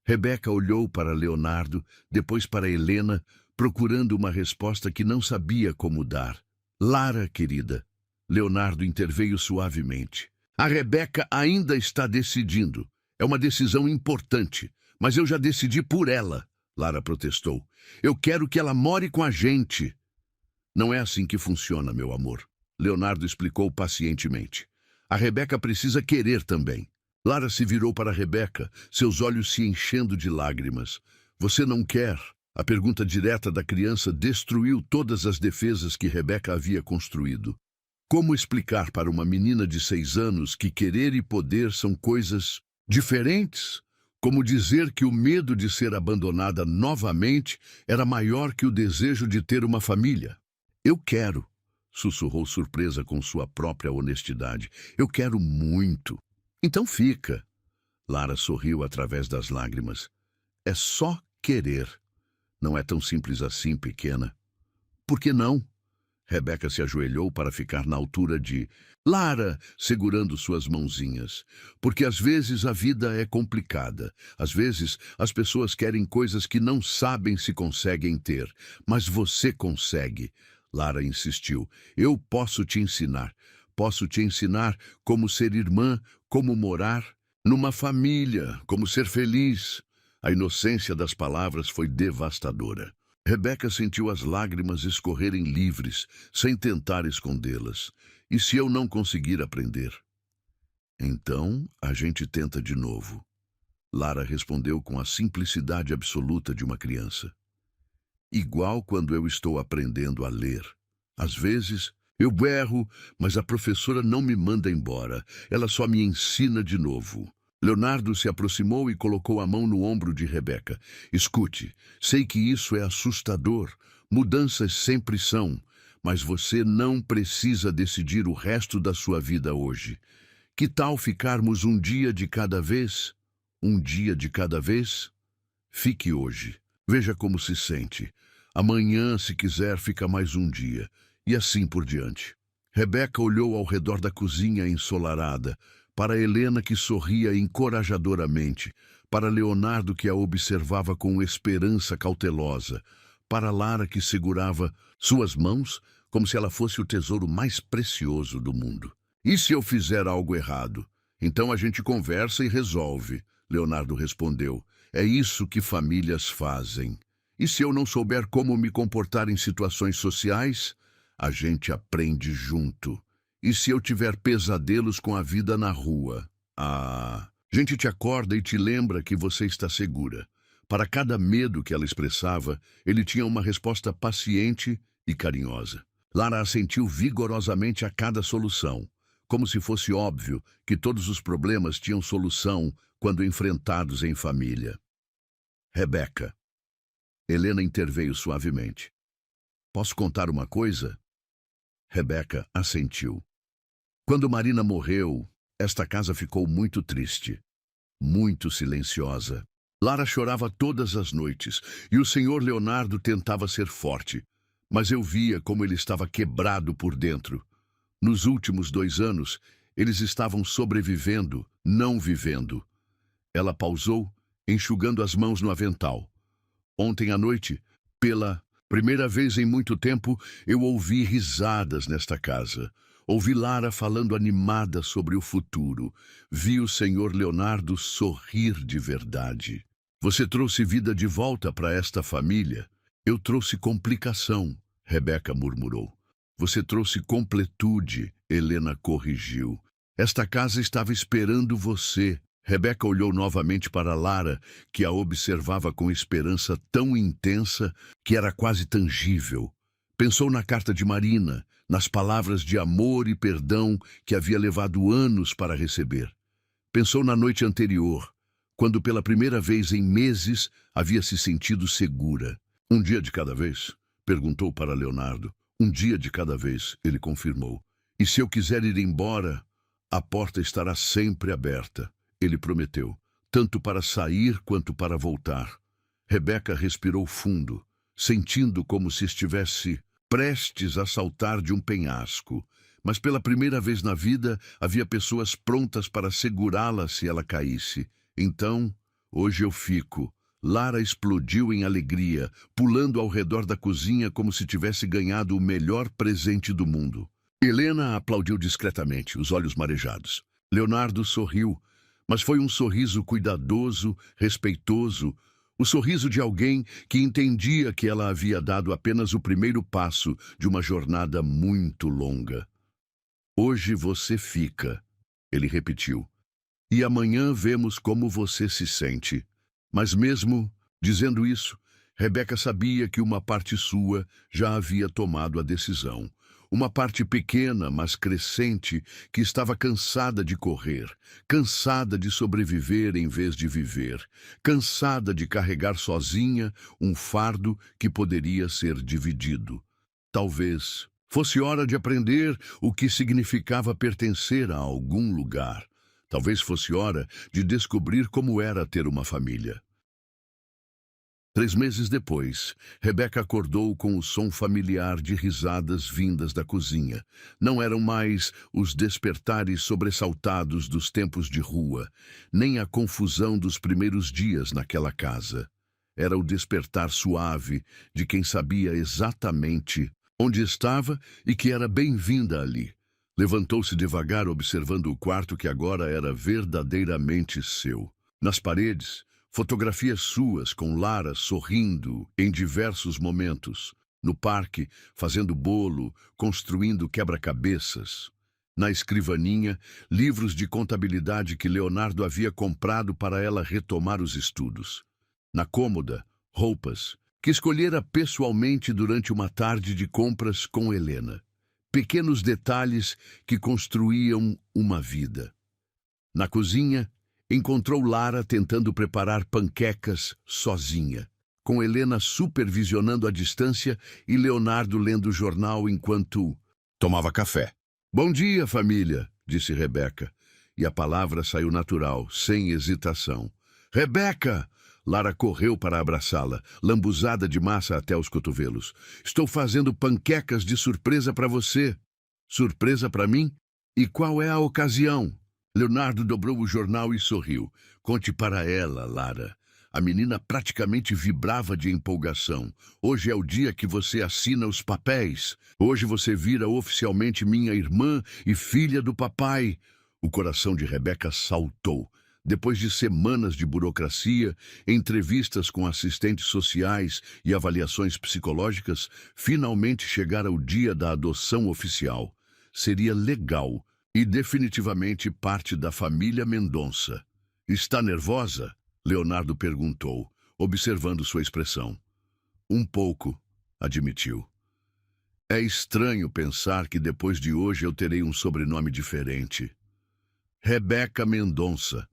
Rebeca olhou para Leonardo, depois para Helena, procurando uma resposta que não sabia como dar. Lara, querida. Leonardo interveio suavemente. A Rebeca ainda está decidindo. É uma decisão importante, mas eu já decidi por ela, Lara protestou. Eu quero que ela more com a gente. Não é assim que funciona, meu amor. Leonardo explicou pacientemente. A Rebeca precisa querer também. Lara se virou para Rebeca, seus olhos se enchendo de lágrimas. Você não quer? A pergunta direta da criança destruiu todas as defesas que Rebeca havia construído. Como explicar para uma menina de 6 anos que querer e poder são coisas diferentes? Como dizer que o medo de ser abandonada novamente era maior que o desejo de ter uma família? Eu quero, sussurrou surpresa com sua própria honestidade. Eu quero muito. Então fica. Lara sorriu através das lágrimas. É só querer. Não é tão simples assim, pequena. Por que não? Rebeca se ajoelhou para ficar na altura de Lara, segurando suas mãozinhas. Porque às vezes a vida é complicada. Às vezes as pessoas querem coisas que não sabem se conseguem ter. Mas você consegue. Lara insistiu. Eu posso te ensinar. Posso te ensinar como ser irmã, como morar numa família, como ser feliz. A inocência das palavras foi devastadora. Rebeca sentiu as lágrimas escorrerem livres, sem tentar escondê-las. E se eu não conseguir aprender? Então, a gente tenta de novo. Lara respondeu com a simplicidade absoluta de uma criança. Igual quando eu estou aprendendo a ler. Às vezes, eu erro, mas a professora não me manda embora. Ela só me ensina de novo. Leonardo se aproximou e colocou a mão no ombro de Rebeca. Escute, sei que isso é assustador. Mudanças sempre são, mas você não precisa decidir o resto da sua vida hoje. Que tal ficarmos um dia de cada vez? Um dia de cada vez? Fique hoje. Veja como se sente. Amanhã, se quiser, fica mais um dia. E assim por diante. Rebeca olhou ao redor da cozinha ensolarada, para Helena que sorria encorajadoramente, para Leonardo que a observava com esperança cautelosa, para Lara que segurava suas mãos como se ela fosse o tesouro mais precioso do mundo. E se eu fizer algo errado? Então a gente conversa e resolve, Leonardo respondeu. É isso que famílias fazem. E se eu não souber como me comportar em situações sociais? A gente aprende junto. E se eu tiver pesadelos com a vida na rua? A gente te acorda e te lembra que você está segura. Para cada medo que ela expressava, ele tinha uma resposta paciente e carinhosa. Lara assentiu vigorosamente a cada solução, como se fosse óbvio que todos os problemas tinham solução quando enfrentados em família. Rebeca. Helena interveio suavemente. Posso contar uma coisa? Rebeca assentiu. Quando Marina morreu, esta casa ficou muito triste, muito silenciosa. Lara chorava todas as noites e o senhor Leonardo tentava ser forte, mas eu via como ele estava quebrado por dentro. Nos últimos 2 anos, eles estavam sobrevivendo, não vivendo. Ela pausou, enxugando as mãos no avental. Ontem à noite, pela primeira vez em muito tempo, eu ouvi risadas nesta casa. Ouvi Lara falando animada sobre o futuro. Vi o senhor Leonardo sorrir de verdade. Você trouxe vida de volta para esta família. Eu trouxe complicação, Rebeca murmurou. Você trouxe completude, Helena corrigiu. Esta casa estava esperando você. Rebeca olhou novamente para Lara, que a observava com esperança tão intensa que era quase tangível. Pensou na carta de Marina, nas palavras de amor e perdão que havia levado anos para receber. Pensou na noite anterior, quando pela primeira vez em meses havia se sentido segura. Um dia de cada vez? Perguntou para Leonardo. Um dia de cada vez, ele confirmou. E se eu quiser ir embora, a porta estará sempre aberta. Ele prometeu, tanto para sair quanto para voltar. Rebeca respirou fundo, sentindo como se estivesse prestes a saltar de um penhasco. Mas pela primeira vez na vida, havia pessoas prontas para segurá-la se ela caísse. Então, hoje eu fico. Lara explodiu em alegria, pulando ao redor da cozinha como se tivesse ganhado o melhor presente do mundo. Helena aplaudiu discretamente, os olhos marejados. Leonardo sorriu, mas foi um sorriso cuidadoso, respeitoso, o sorriso de alguém que entendia que ela havia dado apenas o primeiro passo de uma jornada muito longa. Hoje você fica, ele repetiu, e amanhã vemos como você se sente. Mas mesmo dizendo isso, Rebeca sabia que uma parte sua já havia tomado a decisão. Uma parte pequena, mas crescente, que estava cansada de correr, cansada de sobreviver em vez de viver, cansada de carregar sozinha um fardo que poderia ser dividido. Talvez fosse hora de aprender o que significava pertencer a algum lugar. Talvez fosse hora de descobrir como era ter uma família. 3 meses depois, Rebeca acordou com o som familiar de risadas vindas da cozinha. Não eram mais os despertares sobressaltados dos tempos de rua, nem a confusão dos primeiros dias naquela casa. Era o despertar suave de quem sabia exatamente onde estava e que era bem-vinda ali. Levantou-se devagar, observando o quarto que agora era verdadeiramente seu. Nas paredes, Fotografias suas com Lara sorrindo em diversos momentos. No parque, fazendo bolo, construindo quebra-cabeças. Na escrivaninha, livros de contabilidade que Leonardo havia comprado para ela retomar os estudos. Na cômoda, roupas que escolhera pessoalmente durante uma tarde de compras com Helena. Pequenos detalhes que construíam uma vida. Na cozinha, encontrou Lara tentando preparar panquecas sozinha, com Helena supervisionando à distância e Leonardo lendo o jornal enquanto tomava café. "Bom dia, família", disse Rebeca, e a palavra saiu natural, sem hesitação. "Rebeca!" Lara correu para abraçá-la, lambuzada de massa até os cotovelos. "Estou fazendo panquecas de surpresa para você." "Surpresa para mim? E qual é a ocasião?" Leonardo dobrou o jornal e sorriu. "Conte para ela, Lara." A menina praticamente vibrava de empolgação. "Hoje é o dia que você assina os papéis. Hoje você vira oficialmente minha irmã e filha do papai." O coração de Rebeca saltou. Depois de semanas de burocracia, entrevistas com assistentes sociais e avaliações psicológicas, finalmente chegara o dia da adoção oficial. Seria legal e definitivamente parte da família Mendonça. "Está nervosa?" Leonardo perguntou, observando sua expressão. "Um pouco", admitiu. "É estranho pensar que depois de hoje eu terei um sobrenome diferente." "Rebeca Mendonça."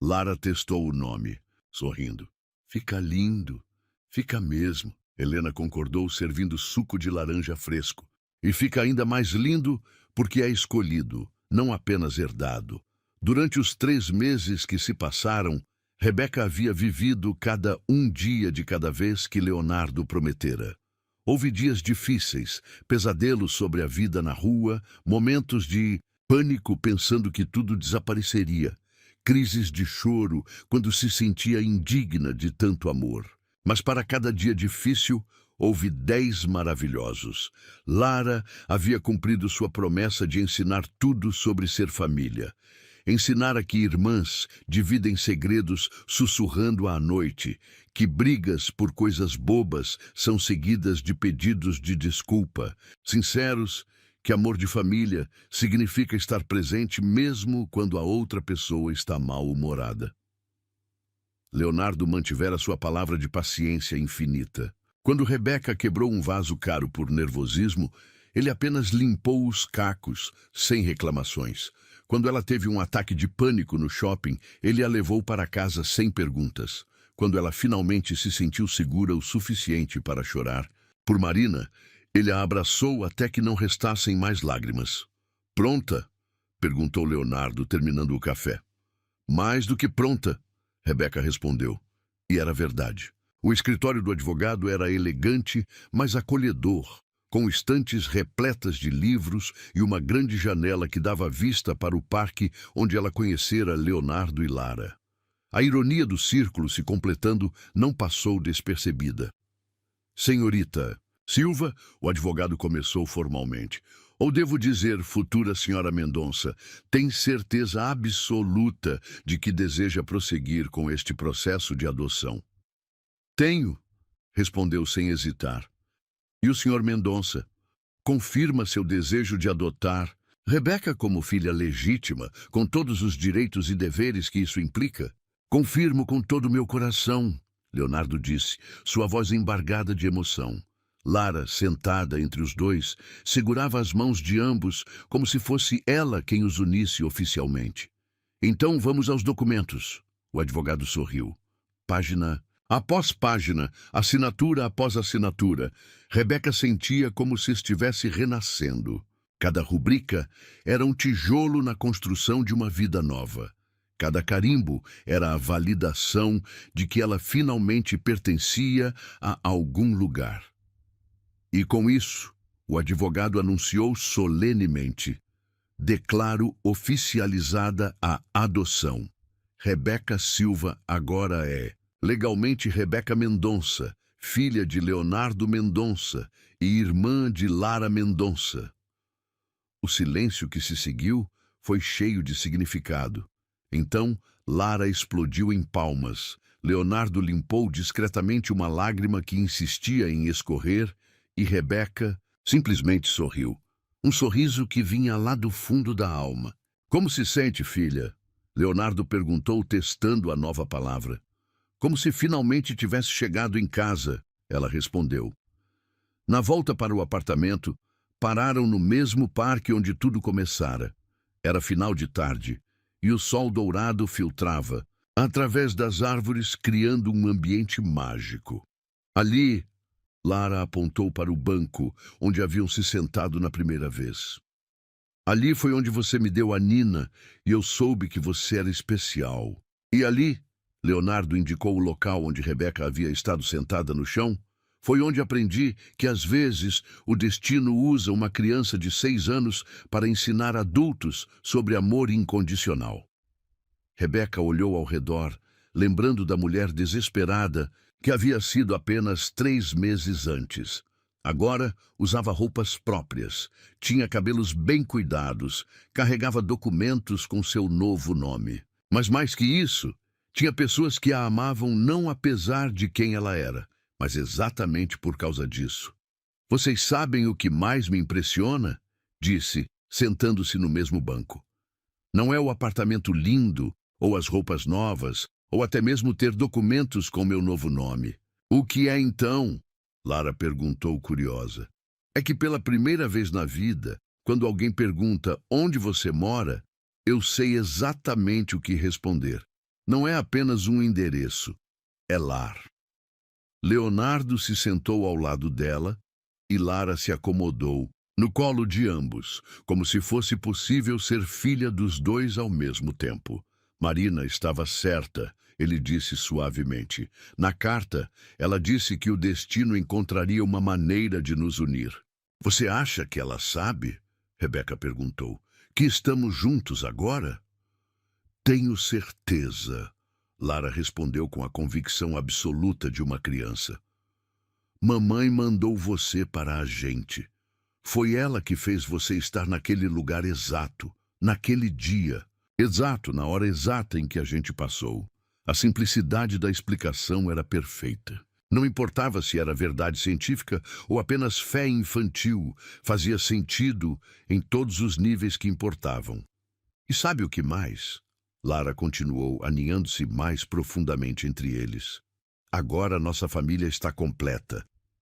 Lara testou o nome, sorrindo. "Fica lindo. Fica mesmo." Helena concordou, servindo suco de laranja fresco. "E fica ainda mais lindo porque é escolhido, não apenas herdado." Durante os 3 meses que se passaram, Rebeca havia vivido cada um dia de cada vez que Leonardo prometera. Houve dias difíceis, pesadelos sobre a vida na rua, momentos de pânico pensando que tudo desapareceria, crises de choro quando se sentia indigna de tanto amor. Mas para cada dia difícil, houve 10 maravilhosos. Lara havia cumprido sua promessa de ensinar tudo sobre ser família. Ensinara que irmãs dividem segredos sussurrando à noite, que brigas por coisas bobas são seguidas de pedidos de desculpa, sinceros, que amor de família significa estar presente mesmo quando a outra pessoa está mal-humorada. Leonardo mantivera sua palavra de paciência infinita. Quando Rebeca quebrou um vaso caro por nervosismo, ele apenas limpou os cacos, sem reclamações. Quando ela teve um ataque de pânico no shopping, ele a levou para casa sem perguntas. Quando ela finalmente se sentiu segura o suficiente para chorar, por Marina, ele a abraçou até que não restassem mais lágrimas. "Pronta?" perguntou Leonardo, terminando o café. "Mais do que pronta", Rebeca respondeu. E era verdade. O escritório do advogado era elegante, mas acolhedor, com estantes repletas de livros e uma grande janela que dava vista para o parque onde ela conhecera Leonardo e Lara. A ironia do círculo se completando não passou despercebida. "Senhorita Silva", o advogado começou formalmente. "Ou devo dizer, futura senhora Mendonça, tem certeza absoluta de que deseja prosseguir com este processo de adoção?" "Tenho", respondeu sem hesitar. "E o senhor Mendonça confirma seu desejo de adotar Rebeca como filha legítima, com todos os direitos e deveres que isso implica?" "Confirmo com todo o meu coração", Leonardo disse, sua voz embargada de emoção. Lara, sentada entre os dois, segurava as mãos de ambos como se fosse ela quem os unisse oficialmente. "Então vamos aos documentos." O advogado sorriu. Página após página, assinatura após assinatura, Rebeca sentia como se estivesse renascendo. Cada rubrica era um tijolo na construção de uma vida nova. Cada carimbo era a validação de que ela finalmente pertencia a algum lugar. E com isso, o advogado anunciou solenemente: "Declaro oficializada a adoção. Rebeca Silva agora é legalmente Rebeca Mendonça, filha de Leonardo Mendonça e irmã de Lara Mendonça." O silêncio que se seguiu foi cheio de significado. Então, Lara explodiu em palmas, Leonardo limpou discretamente uma lágrima que insistia em escorrer e Rebeca simplesmente sorriu. Um sorriso que vinha lá do fundo da alma. Como se sente, filha? Leonardo perguntou, testando a nova palavra. Como se finalmente tivesse chegado em casa, ela respondeu. Na volta para o apartamento, pararam no mesmo parque onde tudo começara. Era final de tarde, e o sol dourado filtrava, através das árvores, criando um ambiente mágico. Ali, Lara apontou para o banco onde haviam se sentado na primeira vez. Ali foi onde você me deu a Nina e eu soube que você era especial. E ali, Leonardo indicou o local onde Rebeca havia estado sentada no chão, foi onde aprendi que às vezes o destino usa uma criança de 6 anos para ensinar adultos sobre amor incondicional. Rebeca olhou ao redor, lembrando da mulher desesperada que havia sido apenas 3 meses antes. Agora usava roupas próprias, tinha cabelos bem cuidados, carregava documentos com seu novo nome. Mas mais que isso, tinha pessoas que a amavam não apesar de quem ela era, mas exatamente por causa disso. Vocês sabem o que mais me impressiona? Disse, sentando-se no mesmo banco. Não é o apartamento lindo, ou as roupas novas, ou até mesmo ter documentos com meu novo nome. O que é então? Lara perguntou curiosa. É que pela primeira vez na vida, quando alguém pergunta onde você mora, eu sei exatamente o que responder. Não é apenas um endereço, é lar. Leonardo se sentou ao lado dela e Lara se acomodou no colo de ambos, como se fosse possível ser filha dos dois ao mesmo tempo. Marina estava certa, ele disse suavemente. Na carta, ela disse que o destino encontraria uma maneira de nos unir. Você acha que ela sabe? Rebeca perguntou. Que estamos juntos agora? Tenho certeza. Lara respondeu com a convicção absoluta de uma criança. Mamãe mandou você para a gente. Foi ela que fez você estar naquele lugar exato, naquele dia. Exato, na hora exata em que a gente passou. A simplicidade da explicação era perfeita. Não importava se era verdade científica ou apenas fé infantil, fazia sentido em todos os níveis que importavam. E sabe o que mais? Lara continuou, aninhando-se mais profundamente entre eles. Agora nossa família está completa.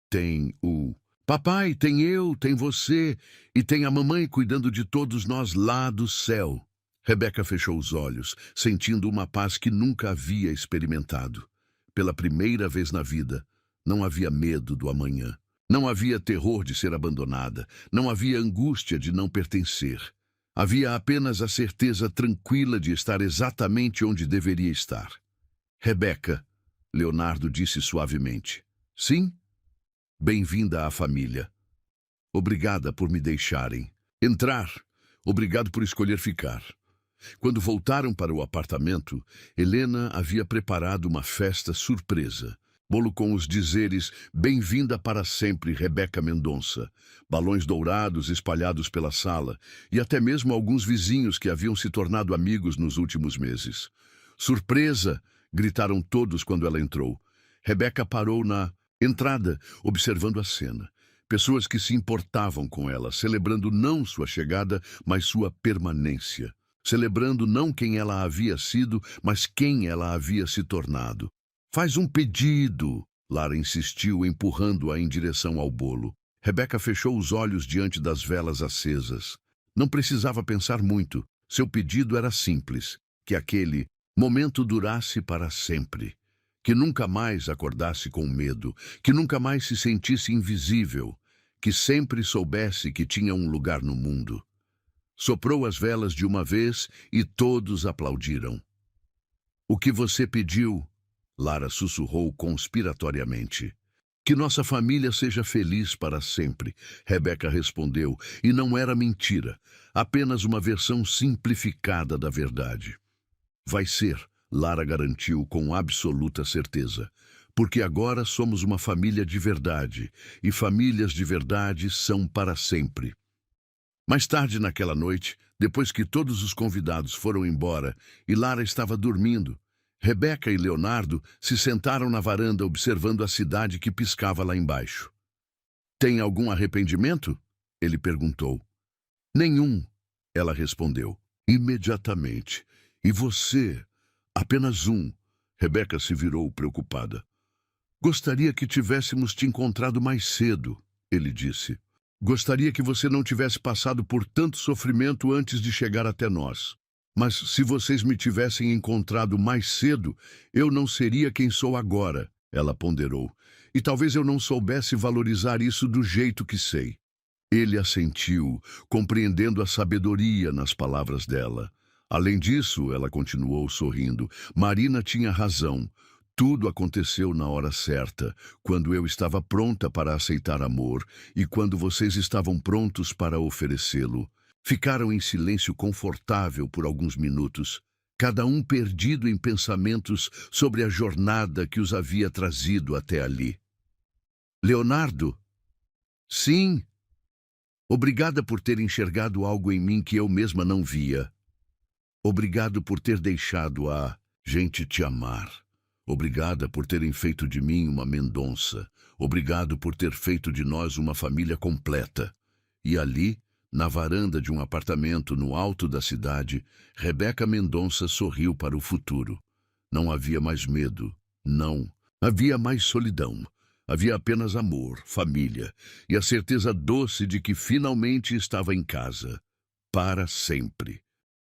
Tem o papai, tem eu, tem você e tem a mamãe cuidando de todos nós lá do céu. Rebeca fechou os olhos, sentindo uma paz que nunca havia experimentado. Pela primeira vez na vida, não havia medo do amanhã. Não havia terror de ser abandonada. Não havia angústia de não pertencer. Havia apenas a certeza tranquila de estar exatamente onde deveria estar. Rebeca, Leonardo disse suavemente. Sim? Bem-vinda à família. Obrigada por me deixarem entrar. Obrigado por escolher ficar. Quando voltaram para o apartamento, Helena havia preparado uma festa surpresa. Bolo com os dizeres "Bem-vinda para sempre, Rebeca Mendonça", balões dourados espalhados pela sala e até mesmo alguns vizinhos que haviam se tornado amigos nos últimos meses. "Surpresa!" gritaram todos quando ela entrou. Rebeca parou na entrada, observando a cena. Pessoas que se importavam com ela, celebrando não sua chegada, mas sua permanência. Celebrando não quem ela havia sido, mas quem ela havia se tornado. "Faz um pedido", Lara insistiu, empurrando-a em direção ao bolo. Rebeca fechou os olhos diante das velas acesas. Não precisava pensar muito. Seu pedido era simples, que aquele momento durasse para sempre. Que nunca mais acordasse com medo, que nunca mais se sentisse invisível, que sempre soubesse que tinha um lugar no mundo. Soprou as velas de uma vez e todos aplaudiram. "O que você pediu?" Lara sussurrou conspiratoriamente. "Que nossa família seja feliz para sempre", Rebeca respondeu, e não era mentira, apenas uma versão simplificada da verdade. "Vai ser", Lara garantiu com absoluta certeza, "porque agora somos uma família de verdade, e famílias de verdade são para sempre." Mais tarde naquela noite, depois que todos os convidados foram embora e Lara estava dormindo, Rebeca e Leonardo se sentaram na varanda observando a cidade que piscava lá embaixo. Tem algum arrependimento? Ele perguntou. Nenhum, ela respondeu. Imediatamente. E você? Apenas um. Rebeca se virou preocupada. Gostaria que tivéssemos te encontrado mais cedo, ele disse. Gostaria que você não tivesse passado por tanto sofrimento antes de chegar até nós. Mas se vocês me tivessem encontrado mais cedo, eu não seria quem sou agora, ela ponderou. E talvez eu não soubesse valorizar isso do jeito que sei. Ele assentiu, compreendendo a sabedoria nas palavras dela. Além disso, ela continuou sorrindo, Marina tinha razão. Tudo aconteceu na hora certa, quando eu estava pronta para aceitar amor e quando vocês estavam prontos para oferecê-lo. Ficaram em silêncio confortável por alguns minutos, cada um perdido em pensamentos sobre a jornada que os havia trazido até ali. Leonardo? Sim. Obrigada por ter enxergado algo em mim que eu mesma não via. Obrigado por ter deixado a gente te amar. Obrigada por terem feito de mim uma Mendonça. Obrigado por ter feito de nós uma família completa. E ali, na varanda de um apartamento no alto da cidade, Rebeca Mendonça sorriu para o futuro. Não havia mais medo. Não. Havia mais solidão. Havia apenas amor, família e a certeza doce de que finalmente estava em casa. Para sempre.